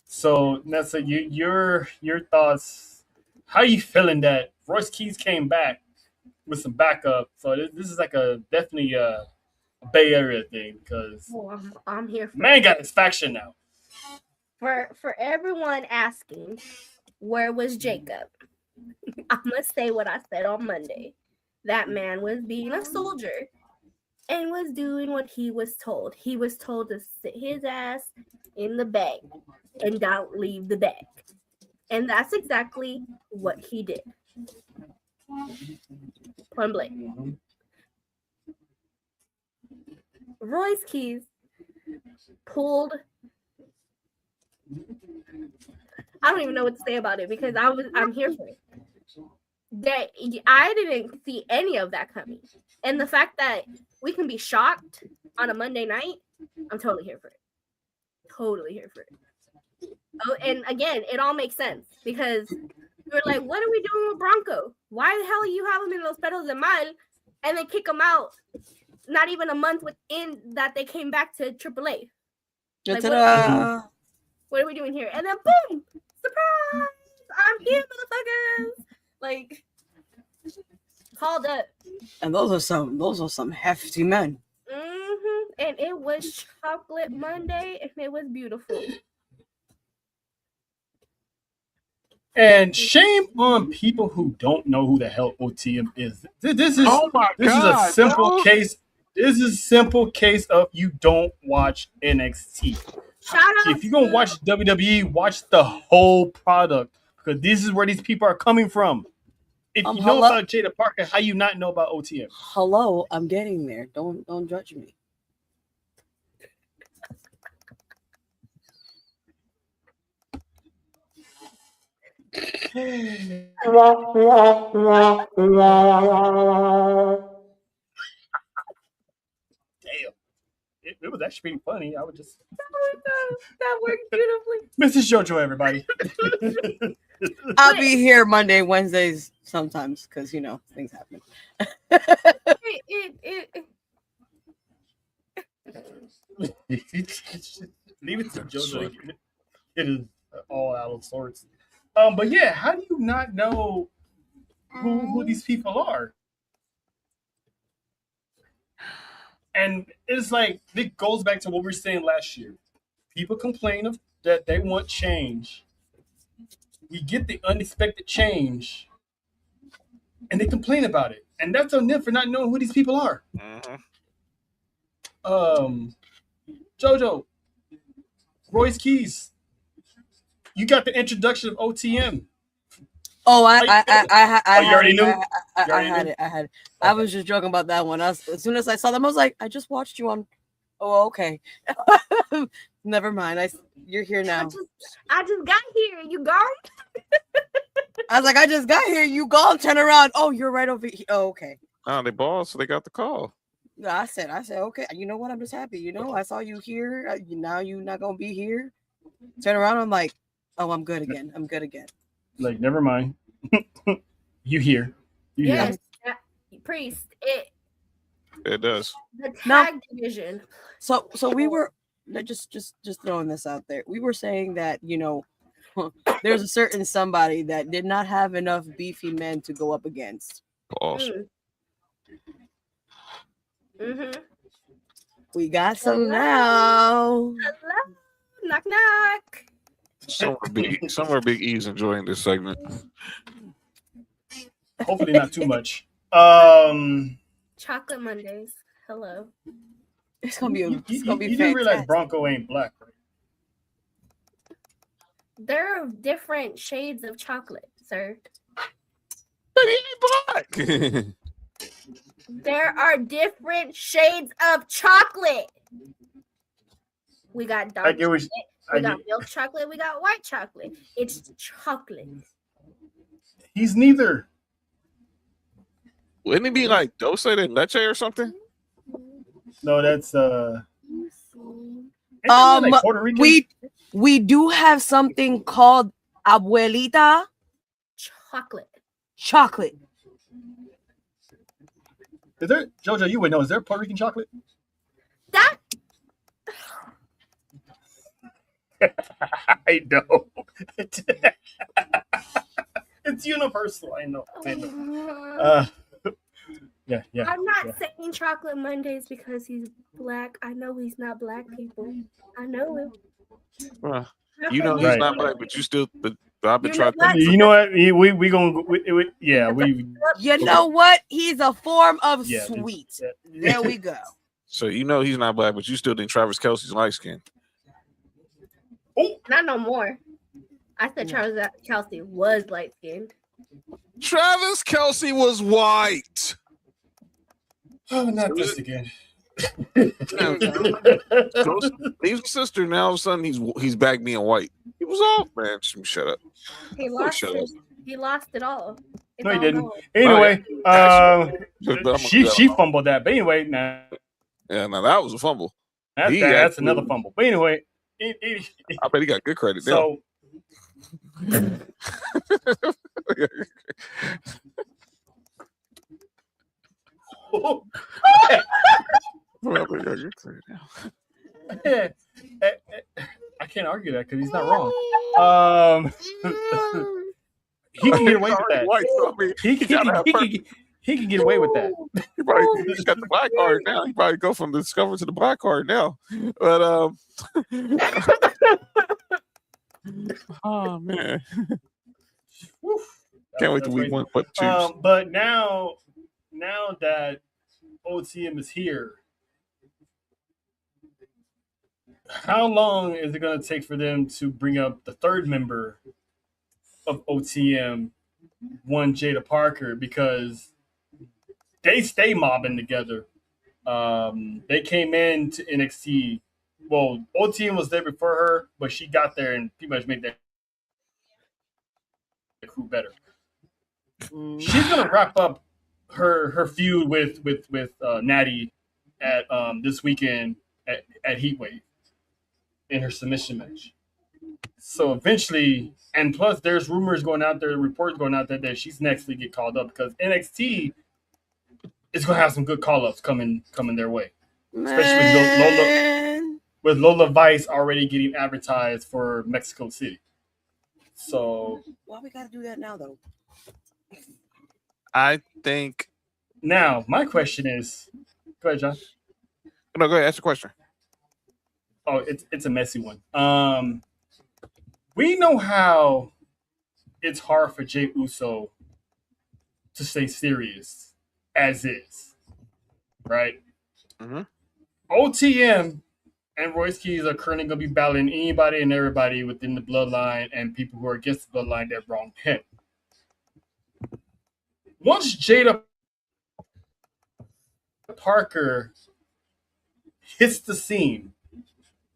So Nessa, your thoughts? How you feeling that Royce Keys came back with some backup? So this is like definitely a Bay Area thing because Oh, I'm here for man it. got his faction now. For everyone asking, where was Jacob? I'm gonna say what I said on Monday. That man was being a soldier and was doing what he was told. He was told to sit his ass in the back and don't leave the back. And that's exactly what he did. Point blank. Royce Keys pulled. I don't even know what to say about it because I'm here for it. That I didn't see any of that coming. And the fact that we can be shocked on a Monday night, I'm totally here for it. Totally here for it. Oh, and again, it all makes sense because we're like, what are we doing with Bronco? Why the hell you have him in Los Perros de Mal and then kick him out not even a month within that they came back to AAA? Like, what are we doing here? And then boom, surprise! I'm here, motherfuckers! Like, called up. And those are some hefty men. And it was Chocolate Monday, and it was beautiful. And shame on people who don't know who the hell OTM is. This is a simple case. This is a simple case of you don't watch NXT. Shout out If you're gonna watch WWE, watch the whole product because this is where these people are coming from. If you know about Jada Parker, how you not know about OTM? Hello, I'm getting there. Don't judge me. Damn. It was actually pretty funny. I would just. That worked beautifully. Mrs. JoJo, everybody. I'll be here Monday, Wednesdays sometimes because things happen. Leave it to JoJo. It is all out of sorts. But yeah, how do you not know who these people are? And it's like it goes back to what we were saying last year. People complain that they want change. We get the unexpected change, and they complain about it. And that's on them for not knowing who these people are. Mm-hmm. JoJo, Royce Keys, you got the introduction of OTM. Oh, How you feeling? I You had already it. knew? I You already had knew? it. I had it. I Okay. was just joking about that one. As soon as I saw them, I was like, I just watched you on. Oh, okay. Never mind. You're here now. I just got here. You gone? I was like, I just got here. You gone? Turn around. Oh, you're right over here. Oh, okay. Oh, they balls, so they got the call. I said, okay. You know what? I'm just happy. You know, I saw you here. Now you're not gonna be here. Turn around. I'm like, oh, I'm good again. I'm good again. Like, never mind. You here? You here? Yes, Priest. It does. The No. tag division. So we were just throwing this out there. We were saying that, you know, there's a certain somebody that did not have enough beefy men to go up against. Balls. We got some now. Hello. Knock knock. Somewhere Big E's enjoying this segment. Hopefully not too much. Chocolate Mondays. Hello. It's gonna be You do fantastic. realize Bronco ain't black, right? There are different shades of chocolate, sir. But he ain't black. There are different shades of chocolate. We got I dark get what chocolate. I We got get- milk chocolate. We got white chocolate. It's chocolate. He's neither. Wouldn't it be like dulce de leche or something? No, that's ain't that like Puerto Rican? we do have something called abuelita Chocolate. chocolate. Is there JoJo? You would know. Is there Puerto Rican chocolate? That I know. It's universal. I know. Yeah. I'm not yeah. saying chocolate Mondays because he's black. I know he's not black, people. I know him. Well, you know he's Right. not black, but you still. But I've been You know trying. what? You know what? We gonna we You know what? He's a form of Yeah, sweet. yeah. There we go. So you know he's not black, but you still think Travis Kelsey's light skin. Not no more. I said Travis Kelsey was light skinned. Travis Kelsey was white. Oh, not this again. Leaves a sister. Now all of a sudden he's back being white. He was off, man. Shut up. He lost it all. It's No, he all didn't. gone. Anyway, But she fumbled that. But anyway, nah, Yeah, now that was a fumble. that's another fumble. But anyway, I bet he got good credit. so I can't argue that because he's not wrong. He can get away with that. White, so I mean, He can get away with that. he probably he's got the black card now. He probably go from the discover to the black card now. But oh man, can't wait to week one. But choose. But now that OTM is here, how long is it going to take for them to bring up the third member of OTM, one Jada Parker? Because they stay mobbing together. They came in to NXT. Well, OTM was there before her, but she got there and pretty much made that crew better. She's gonna wrap up her feud with Natty at this weekend at Heatwave in her submission match. So eventually, and plus there's rumors going out there, reports going out there that she's next to get called up because NXT is gonna have some good call ups coming their way. Especially with Lola Vice already getting advertised for Mexico City. So why we gotta do that now though? I think. Now my question is, go ahead, John. No, go ahead. Ask the question. Oh, it's a messy one. We know how it's hard for Jey Uso to stay serious as is, right? Mm-hmm. OTM and Royce Keys are currently going to be battling anybody and everybody within the bloodline and people who are against the bloodline that wronged him. Once Jada Parker hits the scene,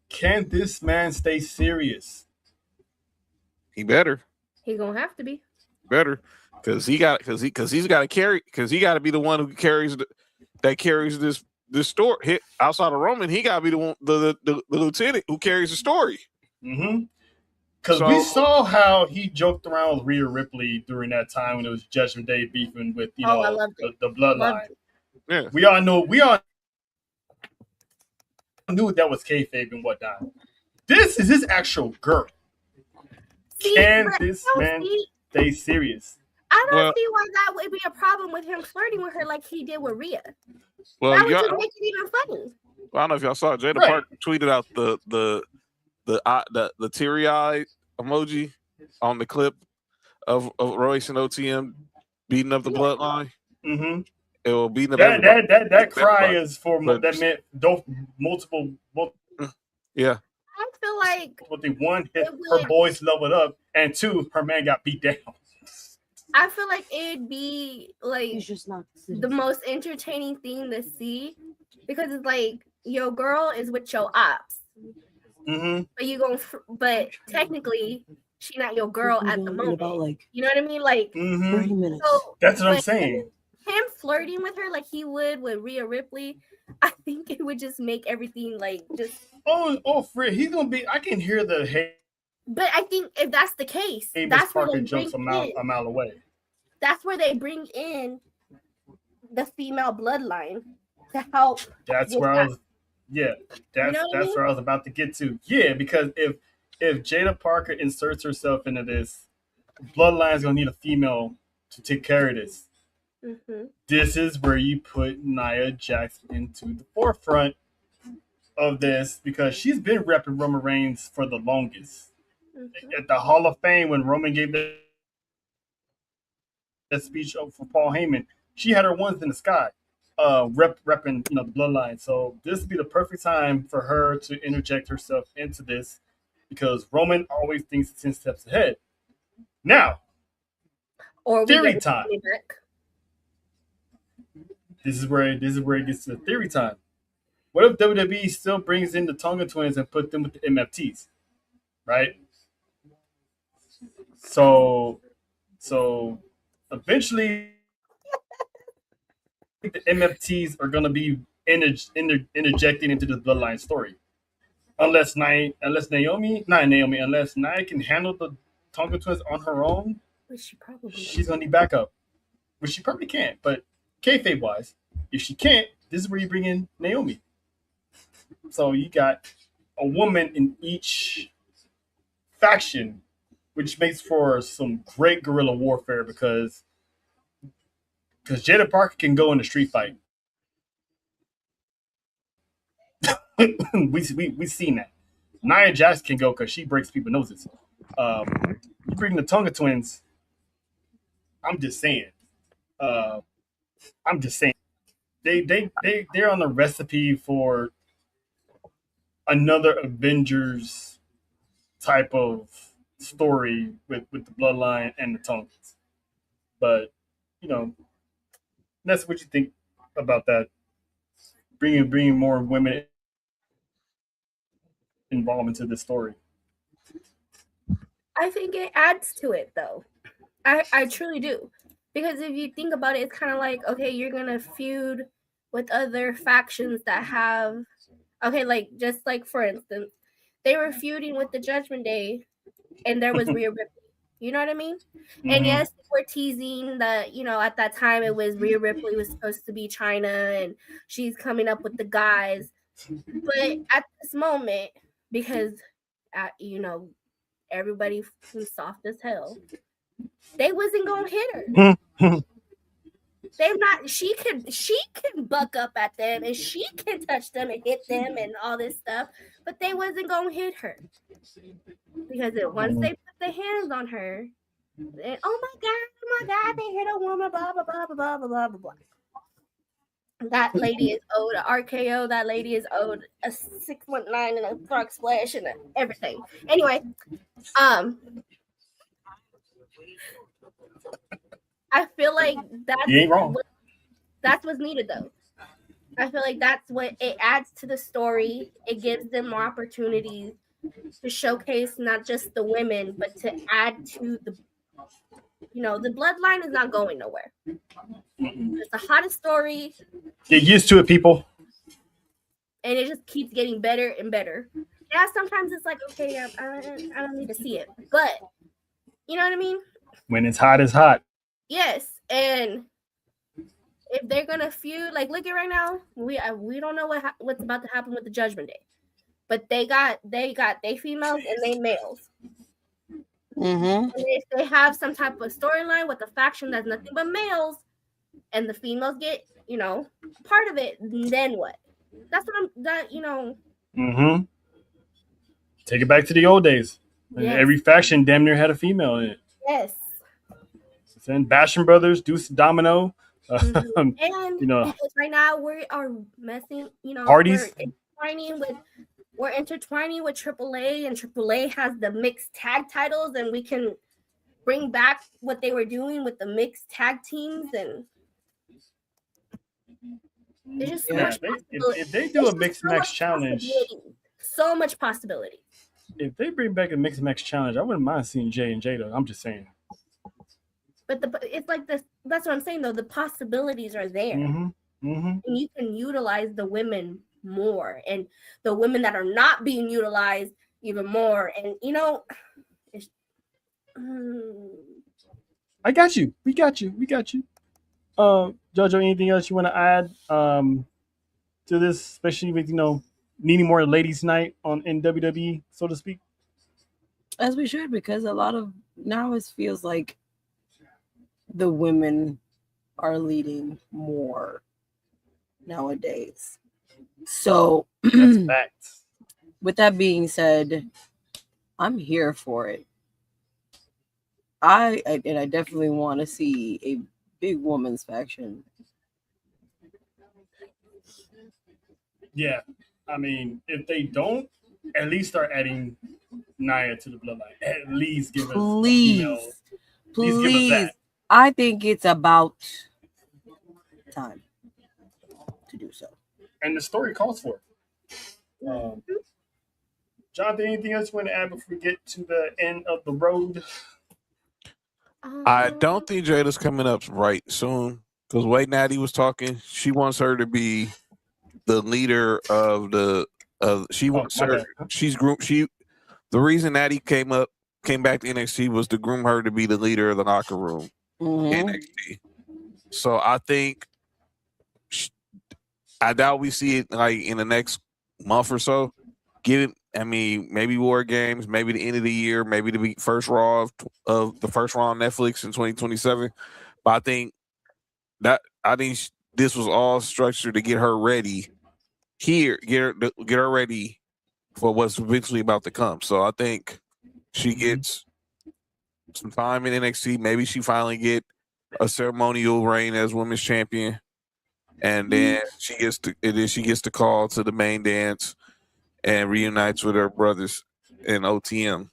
can this man stay serious? He better. He gonna have to be. Better. Because he's got to be the one who carries this story. Hit outside of Roman, he got to be the one, the lieutenant who carries the story. Mm-hmm. Because we saw how he joked around with Rhea Ripley during that time when it was Judgment Day beefing with the bloodline. Yeah, we all knew that was kayfabe and whatnot. This is his actual girl. Can this man stay serious? I don't see why that would be a problem with him flirting with her like he did with Rhea. Well, that would just make it even funny. Well, I don't know if y'all saw Jada Parker tweeted out the teary eye emoji on the clip of Royce and OTM beating up the bloodline. Mm-hmm. It will beat up that cry is for that meant multiple. Yeah. I feel like one, her boys leveled up, and two, her man got beat down. I feel like it'd be like just not the most entertaining thing to see because it's like your girl is with your ops, but technically she not your girl at the moment. You know what I mean? Like, 30 minutes. So, that's what I'm saying. Him flirting with her like he would with Rhea Ripley, I think it would just make everything like just. Fred, he's gonna be. I can hear the hate. But I think if that's the case, that's where they jumps a mile away. That's where they bring in the female bloodline to help. That's where I was. Yeah, that's where I was about to get to. Yeah, because if Jada Parker inserts herself into this, bloodline's gonna need a female to take care of this. Mm-hmm. This is where you put Nia Jax into the forefront of this because she's been repping Roman Reigns for the longest. Mm-hmm. At the Hall of Fame, when Roman gave that speech for Paul Heyman, she had her ones in the sky, repping the bloodline. So this would be the perfect time for her to interject herself into this because Roman always thinks 10 steps ahead. Now, theory time. This is where it gets to the theory time. What if WWE still brings in the Tonga twins and put them with the MFTs, right? So eventually the MFTs are going to be interjecting into the bloodline story. Unless Nia can handle the Tonga twins on her own, she's going to need backup. Which she probably can't, but kayfabe wise, if she can't, this is where you bring in Naomi. So you got a woman in each faction, which makes for some great guerrilla warfare because Jada Parker can go in a street fight. We've seen that. Nia Jax can go because she breaks people's noses. You bring the Tonga twins. I'm just saying. They're on the recipe for another Avengers type of story with the bloodline and the Tongas. But that's what you think about that. Bringing more women involved into the story. I think it adds to it though. I truly do. Because if you think about it, it's kind of like, okay, you're going to feud with other factions that have, like, just like, for instance, they were feuding with the Judgment Day, and there was Rhea Ripley. You know what I mean? Mm-hmm. And yes, we're teasing that, at that time, it was Rhea Ripley was supposed to be Chyna, and she's coming up with the guys. But at this moment, because, everybody was soft as hell, they wasn't gonna hit her. They're not. She can buck up at them and she can touch them and hit them and all this stuff, but they wasn't gonna hit her because once they put their hands on her, then, oh my god, they hit a woman, blah blah blah blah blah blah blah blah. That lady is owed a RKO. That lady is owed a 619 and a frog splash and everything. Anyway, I feel like You ain't wrong. that's what's needed though. I feel like that's what it adds to the story. It gives them more opportunities to showcase not just the women, but to add to the bloodline is not going nowhere. It's the hottest story, Get used to it, people. and it just keeps getting better and better. Yeah, sometimes it's like, okay, I don't need to see it, but you know what I mean? When it's hot, it's hot. Yes, and if they're gonna feud, like look at right now, we don't know what's about to happen with the Judgment Day, but they got they females and they males. Mm-hmm. And if they have some type of storyline with a faction that's nothing but males, and the females get part of it, then what? That's what Mm-hmm. Take it back to the old days. Yes, Every faction damn near had a female in it. yes. Then Basham Brothers, Deuce Domino, And you know, right now we are messing, parties. we're intertwining with AAA, and AAA has the mixed tag titles, and we can bring back what they were doing with the mixed tag teams, and there's just so much possibility. If they do a mixed match challenge, so much possibility. if they bring back a mixed match challenge, I wouldn't mind seeing Jay and Jada. I'm just saying. But it's like this. That's what I'm saying, though. The possibilities are there, Mm-hmm. Mm-hmm. and you can utilize the women more, and the women that are not being utilized even more. And it's, I got you. We got you. We got you. Jojo, anything else you want to add to this, especially with needing more ladies' night in WWE, so to speak? As we should, because a lot of now it feels like the women are leading more nowadays. So That's facts. with that being said, I'm here for it. I definitely want to see a big women's faction. Yeah, I mean, if they don't, at least start adding Nia to the bloodline. At least give us a female. Please give us that. I think it's about time to do so. And the story calls for it. Jonathan, anything else you want to add before we get to the end of the road? I don't think Jada's coming up right soon because way Natty was talking. She wants her to be the leader of the. She wants her. She's groomed. The reason Natty came back to NXT was to groom her to be the leader of the locker room in NXT. So I think I doubt we see it like in the next month or so. I mean, maybe War Games, maybe the end of the year, maybe the first Raw of the first Raw on Netflix in 2027. But I think this was all structured to get her ready here, get her ready for what's eventually about to come. So I think she gets some time in NXT. Maybe she finally get a ceremonial reign as women's champion, and then she gets the call to the main dance and reunites with her brothers in OTM.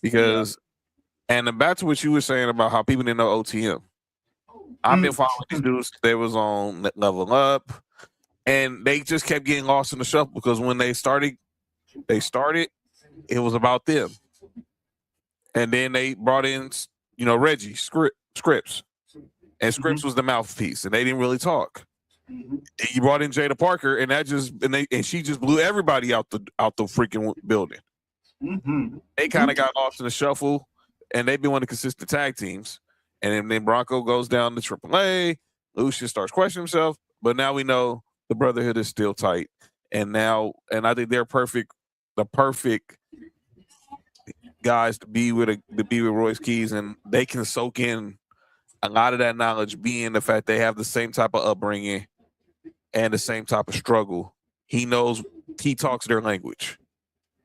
Because, and back to what you were saying about how people didn't know OTM. I've been following these dudes. They was on Level Up, and they just kept getting lost in the shuffle because when they started, it was about them. And then they brought in, Reggie Scripps. And Scripps was the mouthpiece, and they didn't really talk. You brought in Jada Parker, and she just blew everybody out the freaking building. They kind of got lost in the shuffle, and they've been one of the consistent tag teams. And then Bronco goes down to AAA. Lucius starts questioning himself, but now we know the Brotherhood is still tight. And I think they're the perfect guys to be with Royce Keys, and they can soak in a lot of that knowledge, being the fact they have the same type of upbringing and the same type of struggle. He talks their language.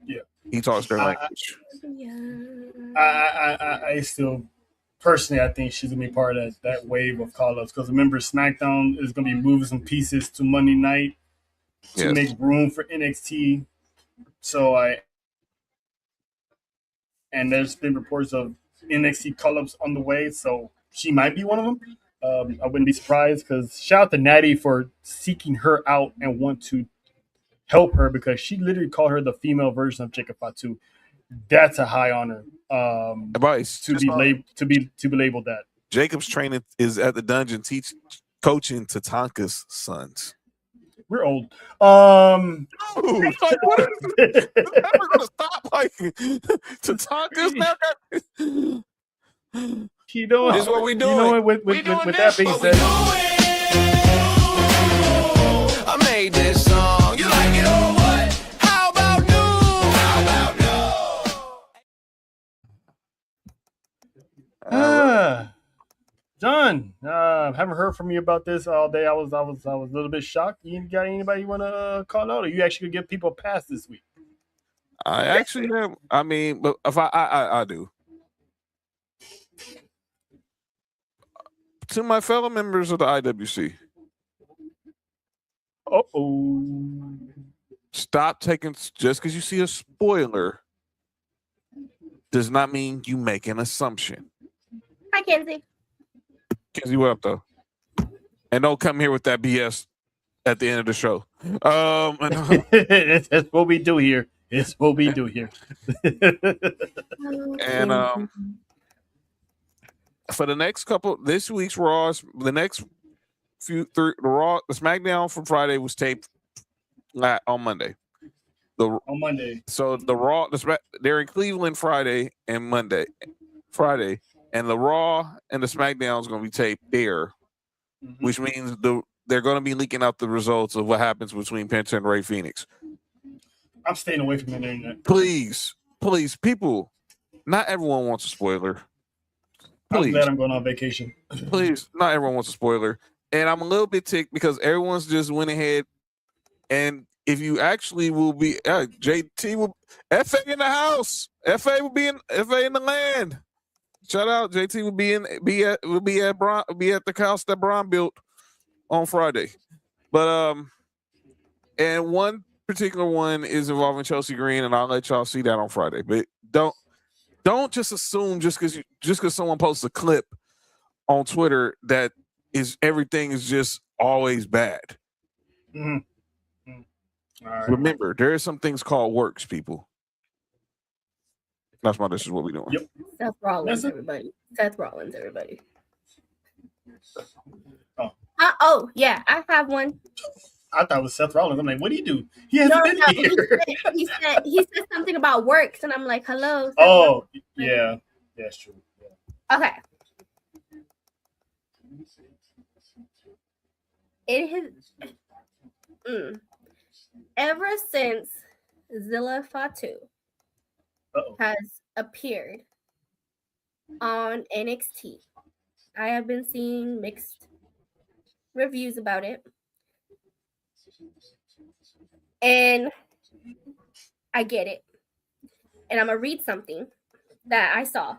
Yeah. He talks their language. I still personally, I think she's gonna be part of that wave of call ups because remember, SmackDown is gonna be moving some pieces to Monday night to Yes. make room for NXT. So and there's been reports of NXT call ups on the way, so she might be one of them. I wouldn't be surprised because shout out to Natty for seeking her out and want to help her because she literally called her the female version of Jacob Fatu. That's a high honor Bryce, to be labeled that. Jacob's training is at the dungeon, coaching Tatanka's sons. We're old. Dude, like, what is this? Never gonna stop like Tatanka's now. You know what? This is what we doing. You know what? With that being said, I made this song. You like it or what? How about new? How about new? John, haven't heard from you about this all day. I was a little bit shocked. You got anybody you want to call out, or you actually give people a pass this week? I actually have. I mean, but if I do. To my fellow members of the IWC. Uh-oh. Stop taking, just because you see a spoiler does not mean you make an assumption. Hi, Kenzie. Kenzie, what up though? And don't come here with that BS at the end of the show. That's what we do here. It's what we do here. And for the next couple, this week's Raw, the next few, the SmackDown from Friday was taped on Monday. On Monday. So the Raw, they're in Cleveland Friday and Friday, and the Raw and the SmackDown is going to be taped there, which means they're going to be leaking out the results of what happens between Penta and Rey Fenix. I'm staying away from the internet. Please, people, not everyone wants a spoiler. Please. I'm glad I'm going on vacation. Please, not everyone wants a spoiler. And I'm a little bit ticked because everyone's just went ahead. And if you actually will be, JT will, FA in the house. FA will be in the land. Shout out, JT will be at the house that Braun built on Friday. But and one particular one is involving Chelsea Green, and I'll let y'all see that on Friday. But don't just assume just because someone posts a clip on Twitter that everything is just always bad. Mm-hmm. All right. Remember, there are some things called works, people. That's why this is what we're doing. Yep. Seth Rollins, everybody. Seth Rollins, everybody. Oh, yeah, I have one. I thought it was Seth Rollins. I'm like, what do you do? He hasn't been here. He said something about works, and I'm like, hello. Seth Rollins. Yeah, that's true. Yeah. Okay. It has ever since Zilla Fatu has appeared on NXT, I have been seeing mixed reviews about it. And I get it. And I'm going to read something that I saw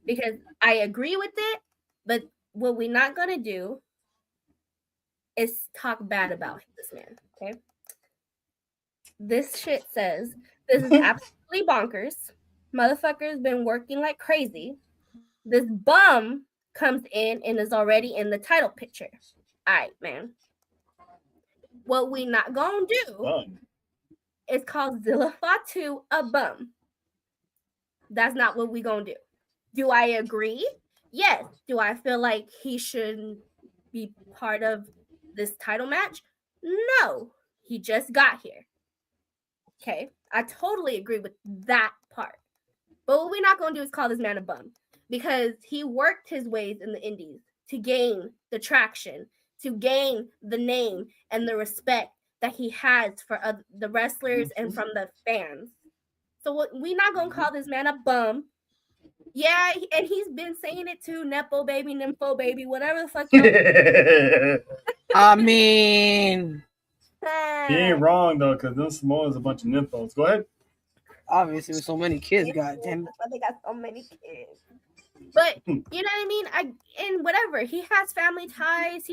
because I agree with it, but what we're not going to do is talk bad about this man, okay? This shit says, this is absolutely bonkers. Motherfucker's been working like crazy. This bum comes in and is already in the title picture. All right, man. What we not gonna do is call Zilla Fatu a bum. That's not what we gonna do. Do I agree? Yes. Do I feel like he should be part of this title match? No. He just got here. Okay. I totally agree with that part. But what we're not gonna do is call this man a bum because he worked his ways in the indies to gain the traction, to gain the name and the respect that he has for the wrestlers and from the fans. So we're not going to call this man a bum. Yeah, and he's been saying it too, Nepo baby, Nympho baby, whatever the fuck. I mean... He ain't wrong, though, because them Samoans a bunch of nymphos. Go ahead. Obviously, with so many kids, goddamn. They got so many kids. But you know what I mean? And whatever. He has family ties.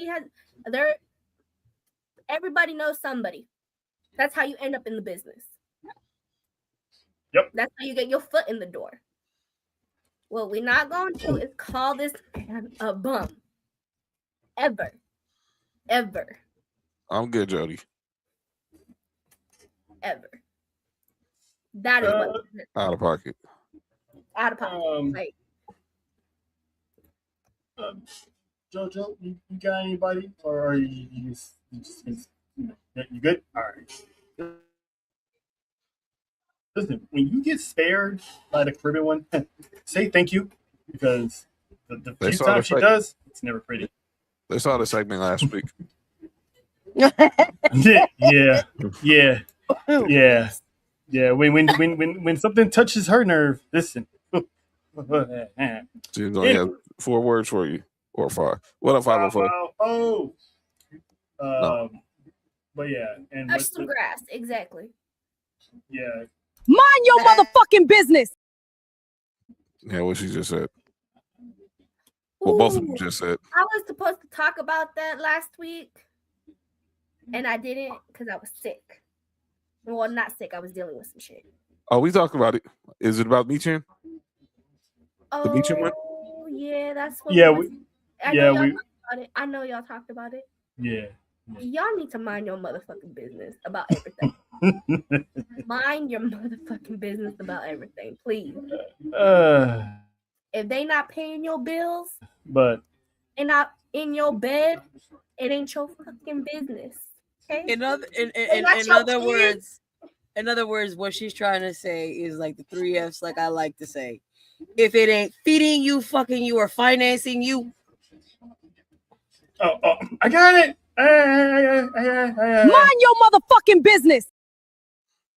Everybody knows somebody. That's how you end up in the business. Yep. That's how you get your foot in the door. What we're not going to do is call this man a bum. Ever. Ever. I'm good, Jody. Ever. That is what Out of pocket. out of pocket. Like, JoJo, you got anybody, or are you just you good? All right. Listen, when you get spared by the Caribbean one, say thank you, because the They few saw the times she fight. does, it's never pretty. They saw the segment last week. Yeah. When something touches her nerve, listen. She's only have 4 words for you, or 5. What up, 504? Oh. No. But yeah, and touch some grass. Exactly. yeah, Mind your motherfucking business. Yeah, what she just said. Well, both of them Ooh, just said. I was supposed to talk about that last week, and I didn't because I was sick. Well, not sick. I was dealing with some shit. Oh, we talked about it. Is it about Michin? The Michin one? Oh, yeah, that's what. yeah, I yeah, know y'all we, talked about it. I know y'all talked about it. yeah. Y'all need to mind your motherfucking business about everything. Mind your motherfucking business about everything, please. If they not paying your bills But and not in your bed, it ain't your fucking business. Okay. In other words, what she's trying to say is like the 3 F's, like I like to say. If it ain't feeding you, fucking you, or financing you, I got it. mind your motherfucking business.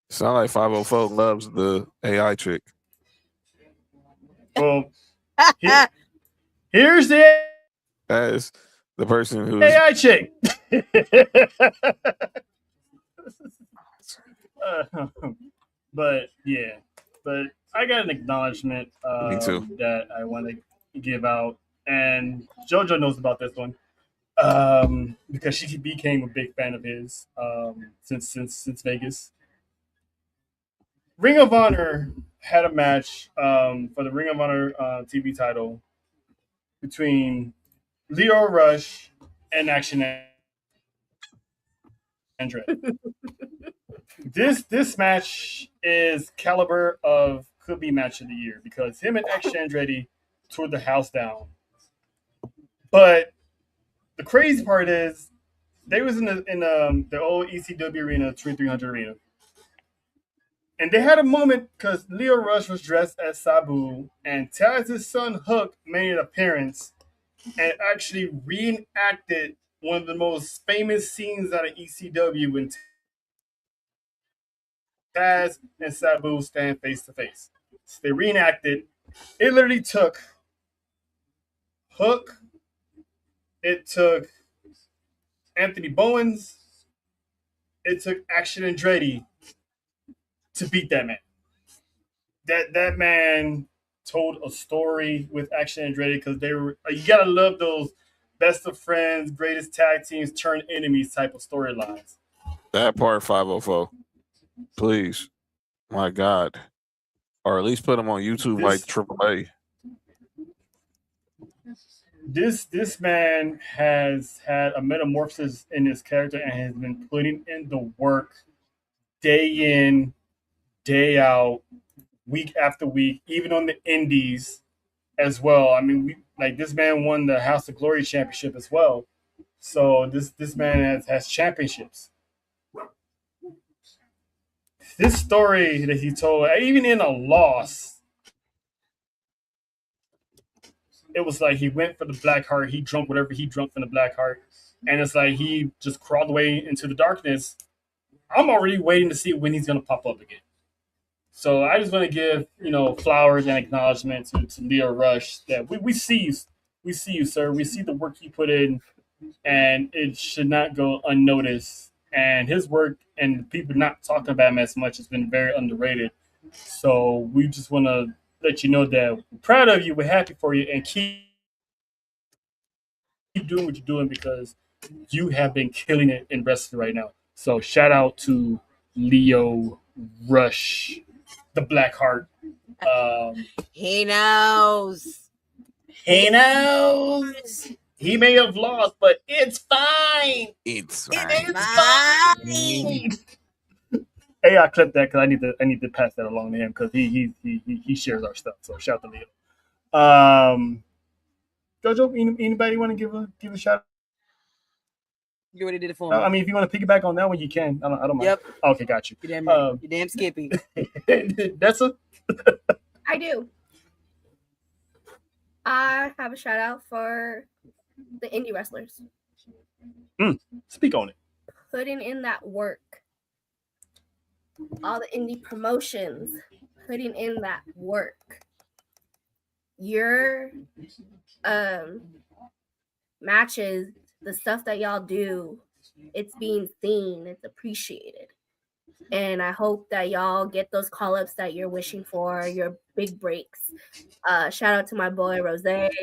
Sound like 504 loves the AI chick. Well, here's the As the person who's AI chick. But yeah, but I got an acknowledgement Me too. that I want to give out, and JoJo knows about this one because she became a big fan of his since Vegas. Ring of Honor had a match for the Ring of Honor TV title between Leo Rush and Action Andretti. This match is caliber of could be match of the year because him and Action Andretti tore the house down. But the crazy part is they was in the old ECW arena, 2300 arena. And they had a moment because Leo Rush was dressed as Sabu, and Taz's son Hook made an appearance and actually reenacted one of the most famous scenes out of ECW when Taz and Sabu stand face to face. So they reenacted. It literally took Hook, it took Anthony Bowens, it took Action Andretti to beat that man. That man told a story with Action Andretti because they were you gotta love those best of friends, greatest tag teams turn enemies type of storylines. That part 504. Please. My God. Or at least put them on YouTube like AAA. This man has had a metamorphosis in his character and has been putting in the work day in, day out, week after week, even on the indies as well. I mean, this man won the House of Glory championship as well. So this man has championships. This story that he told, even in a loss, it was like he went for the black heart. He drunk whatever he drunk from the black heart. And it's like he just crawled away into the darkness. I'm already waiting to see when he's going to pop up again. So I just want to give, flowers and acknowledgement to Leo Rush that we see you. We see you, sir. We see the work you put in, and it should not go unnoticed. And his work and people not talking about him as much has been very underrated. So we just want to let you know that we're proud of you, we're happy for you, and keep doing what you're doing because you have been killing it in wrestling right now. So shout out to Leo Rush, the Black Heart. He knows. He knows he may have lost, but it's fine. It's It's Fine. fine. Hey, I clipped that because I need to pass that along to him because he shares our stuff. So shout out to Leo. Jojo, anybody want to give a shout? You already did it for me. I mean, if you want to piggyback on that one, you can. I don't mind. Yep. Okay, got you. You damn right. You damn Skippy. That's a. I do. I have a shout out for the indie wrestlers Speak on it. putting in that work. All the indie promotions putting in that work. Your matches, the stuff that y'all do, it's being seen, it's appreciated. And I hope that y'all get those call-ups that you're wishing for, your big breaks. Shout out to my boy Rose, Isaiah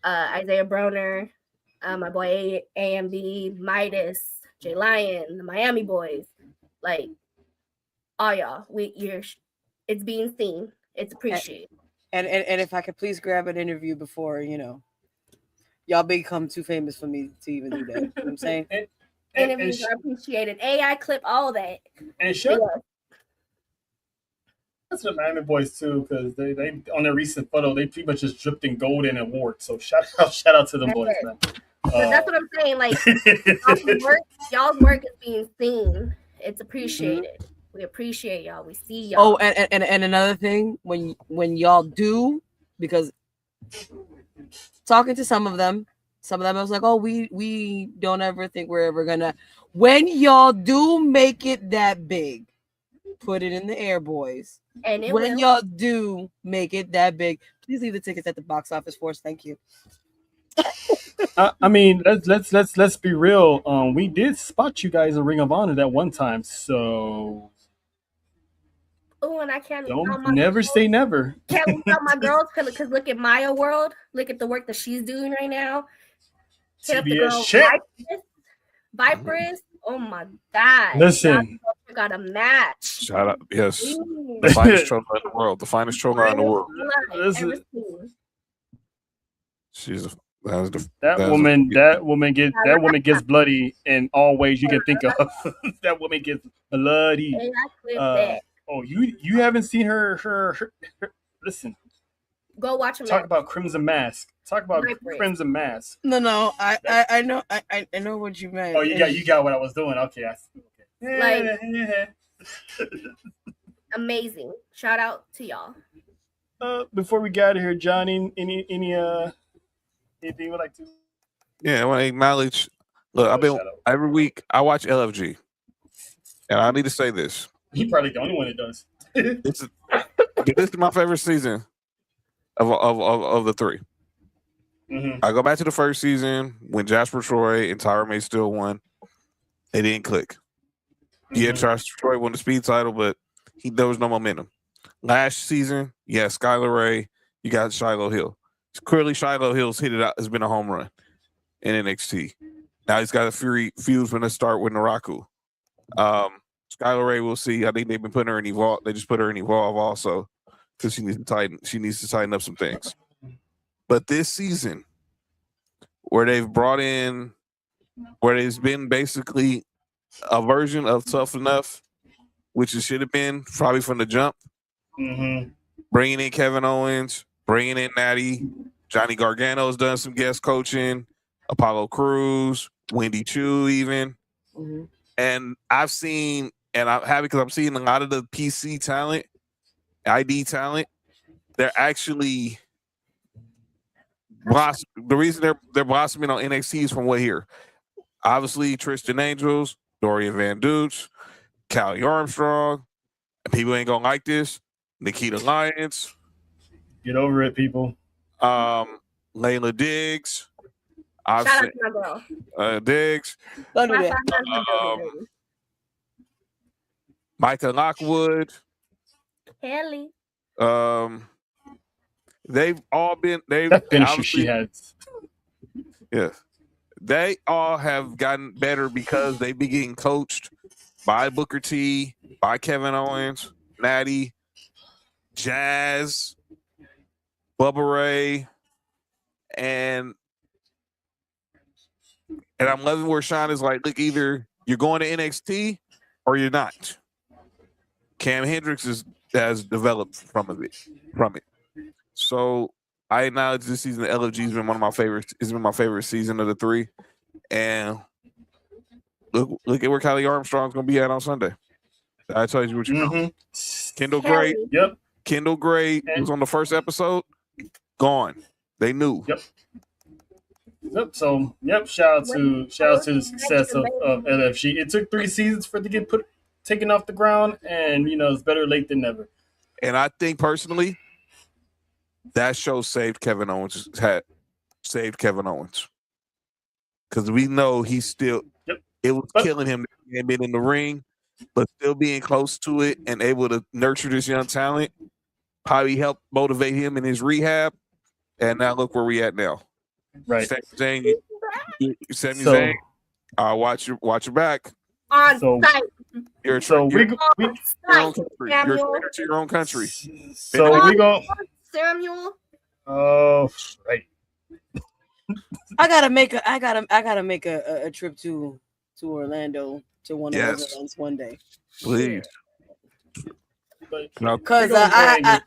Broner, my boy AMB, Midas, Jay Lion, the Miami boys, like all y'all. It's being seen, it's appreciated. And if I could please grab an interview before, y'all become too famous for me to even do that. You know what I'm saying? Interviews are appreciated. AI clip, all that. And shout that's the Miami boys too, because they on their recent photo they pretty much just dripped in gold and awards. So shout out to them boys, man. So that's what I'm saying. Like y'all's work is being seen. It's appreciated. We appreciate y'all. We see y'all. Oh, and another thing, when y'all do, because talking to some of them I was like, oh, we don't ever think we're ever gonna. When y'all do make it that big, put it in the air, boys. And when y'all do make it that big, please leave the tickets at the box office for us. Thank you. I mean, let's be real. We did spot you guys in Ring of Honor that one time, so oh, and I can't never say never. Can't leave out my girls because look at Maya World. Look at the work that she's doing right now. Hit up the girl Viperous. Oh my God! Listen, got a match. Shout out, yes, the finest troller in the world. The finest troller in the world. She's that woman gets bloody in all ways you can think of. That woman gets bloody. Oh, you haven't seen her. Listen. Go watch him. Talk about Crimson Mask. Talk about Crimson Mask. No, I know I know what you meant. Oh, you got what I was doing. Okay, amazing. Shout out to y'all. Before we get out of here, Johnny, anything you would like to? Yeah, I want to acknowledge. Look, I've been every week. I watch LFG, and I need to say this. He probably the only one that does. This is my favorite season of the three. Mm-hmm. I go back to the first season when Jasper Troy and Tyra May still won. They didn't click. Yeah, Jasper Troy won the speed title, but there was no momentum. Last season, Skylar Ray, you got Shiloh Hill. Clearly, Shiloh Hill's hit it out. Has been a home run in NXT. Now he's got a feud from the start with Naraku. Skylar Ray, we'll see. I think they've been putting her in Evolve. They just put her in Evolve also because she needs to tighten up some things. But this season, where there's been basically a version of Tough Enough, which it should have been probably from the jump. Mm-hmm. Bringing in Kevin Owens, bringing in Natty, Johnny Gargano's done some guest coaching, Apollo Crews, Wendy Chu even. Mm-hmm. And I've seen, and I'm happy because I'm seeing a lot of the PC talent, ID talent, they're actually the reason they're blossoming on NXT is from what here. Obviously, Tristan Angels, Dorian Van Dutch, Callie Armstrong. And people ain't gonna like this. Nikita Lyons. Get over it, people. Layla Diggs. Shout out to my girl. Diggs. Micah Lockwood. Haley. They've all been. They've That finisher she obviously, has. yeah. They all have gotten better because they've been getting coached by Booker T, by Kevin Owens, Natty, Jazz, Bubba Ray, and I'm loving where Sean is like, look, either you're going to NXT or you're not. Cam Hendricks has developed from it. So I acknowledge this season the LFG has been one of my favorites. It's been my favorite season of the three. And look at where Kylie Armstrong's gonna be at on Sunday. I told you what you know. Kendall Gray. Yep. Kendall Gray was on the first episode. Gone. They knew. Yep. So shout out to the success of LFG. It took 3 seasons for it to get taken off the ground, and it's better late than never. And I think personally, that show saved Kevin Owens. Because we know he's still. Yep. It was killing him to have been in the ring, but still being close to it and able to nurture this young talent probably helped motivate him in his rehab. And now look where we at now. Right. Sami Zayn, watch your back. On site. You're a traitor to your own country. So we go. Samuel. Oh, right. I gotta make a trip to Orlando to one of those events one day. Please. Because I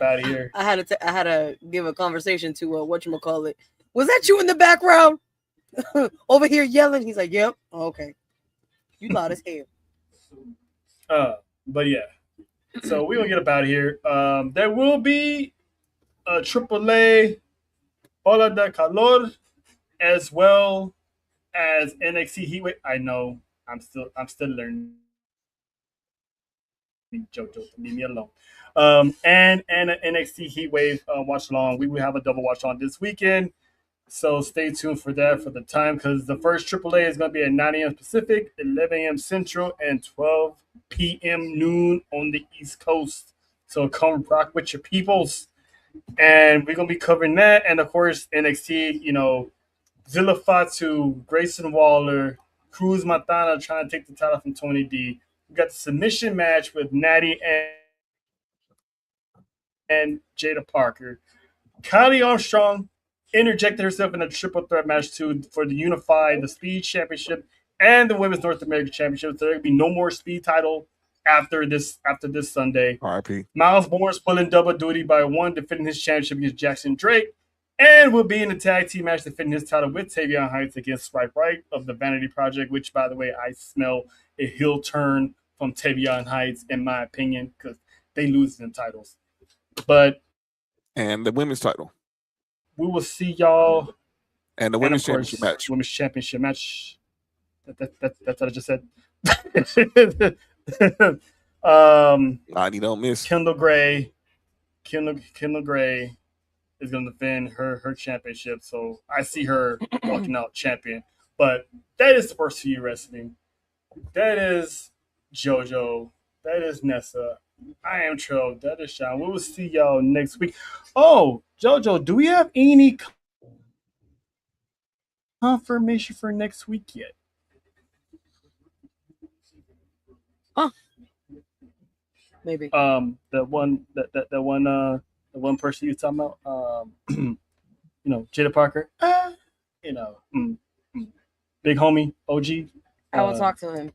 had to give a conversation to whatchamacallit. Was that you in the background over here yelling? He's like, yep. Oh, okay. You loud as hell. But yeah. So we're gonna get up out of here. There will be a AAA Ola de Calor as well as NXT Heatwave. I know I'm still learning. JoJo, leave me alone. And an NXT Heatwave watch along. We will have a double watch on this weekend. So stay tuned for that for the time, because the first AAA is going to be at 9 a.m. Pacific, 11 a.m. Central, and 12 p.m. noon on the East Coast. So come rock with your peoples. And we're going to be covering that. And, of course, NXT, Zilla Fatu, Grayson Waller, Cruz Matana trying to take the title from Tony D. We got the submission match with Natty and Jada Parker. Kylie Armstrong interjected herself in a triple threat match for the Speed Championship and the Women's North American Championship. So there will be no more Speed title after this Sunday. RIP. Miles Moore's pulling double duty by one, defending his championship against Jackson Drake, and will be in the tag team match defending his title with Tavion Heights against Swipe Right of the Vanity Project, which, by the way, I smell a heel turn from Tavion Heights, in my opinion, because they lose the titles. And the women's title. We will see y'all. And the women's championship match. Women's championship match. That's what I just said. Lottie don't miss. Kendall Gray is going to defend her championship. So I see her walking out champion. But that is the S4UWrestling. That is JoJo. That is Nessa. I am Trill. That is Sean. We will see y'all next week. Oh, JoJo, do we have any confirmation for next week yet? Maybe. The one person you talking about, Jada Parker. Big homie, OG. I will talk to him.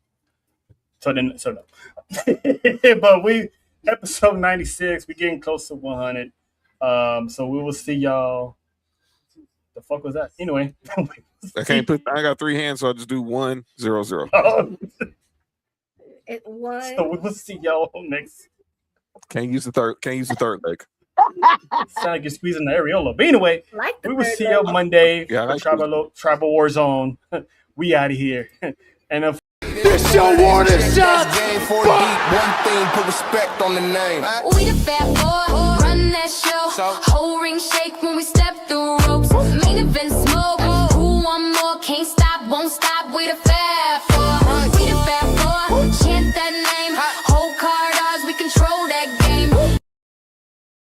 So no. But episode 96, we getting close to 100. So we will see y'all. The fuck was that? Anyway. I got 3 hands, so I'll just do 1, 0, 0. So So we will see y'all next. Can't use the third leg. Sound like you're squeezing the areola. But anyway, we will see y'all Monday for Tribal War Zone. We out of here. And This your warning shot. Game for the deep. One thing, put respect on the name. We the Fat Four, run that show. Whole ring shake when we step through ropes. Main event smoke. Who want more? Can't stop, won't stop. We the Fat Four.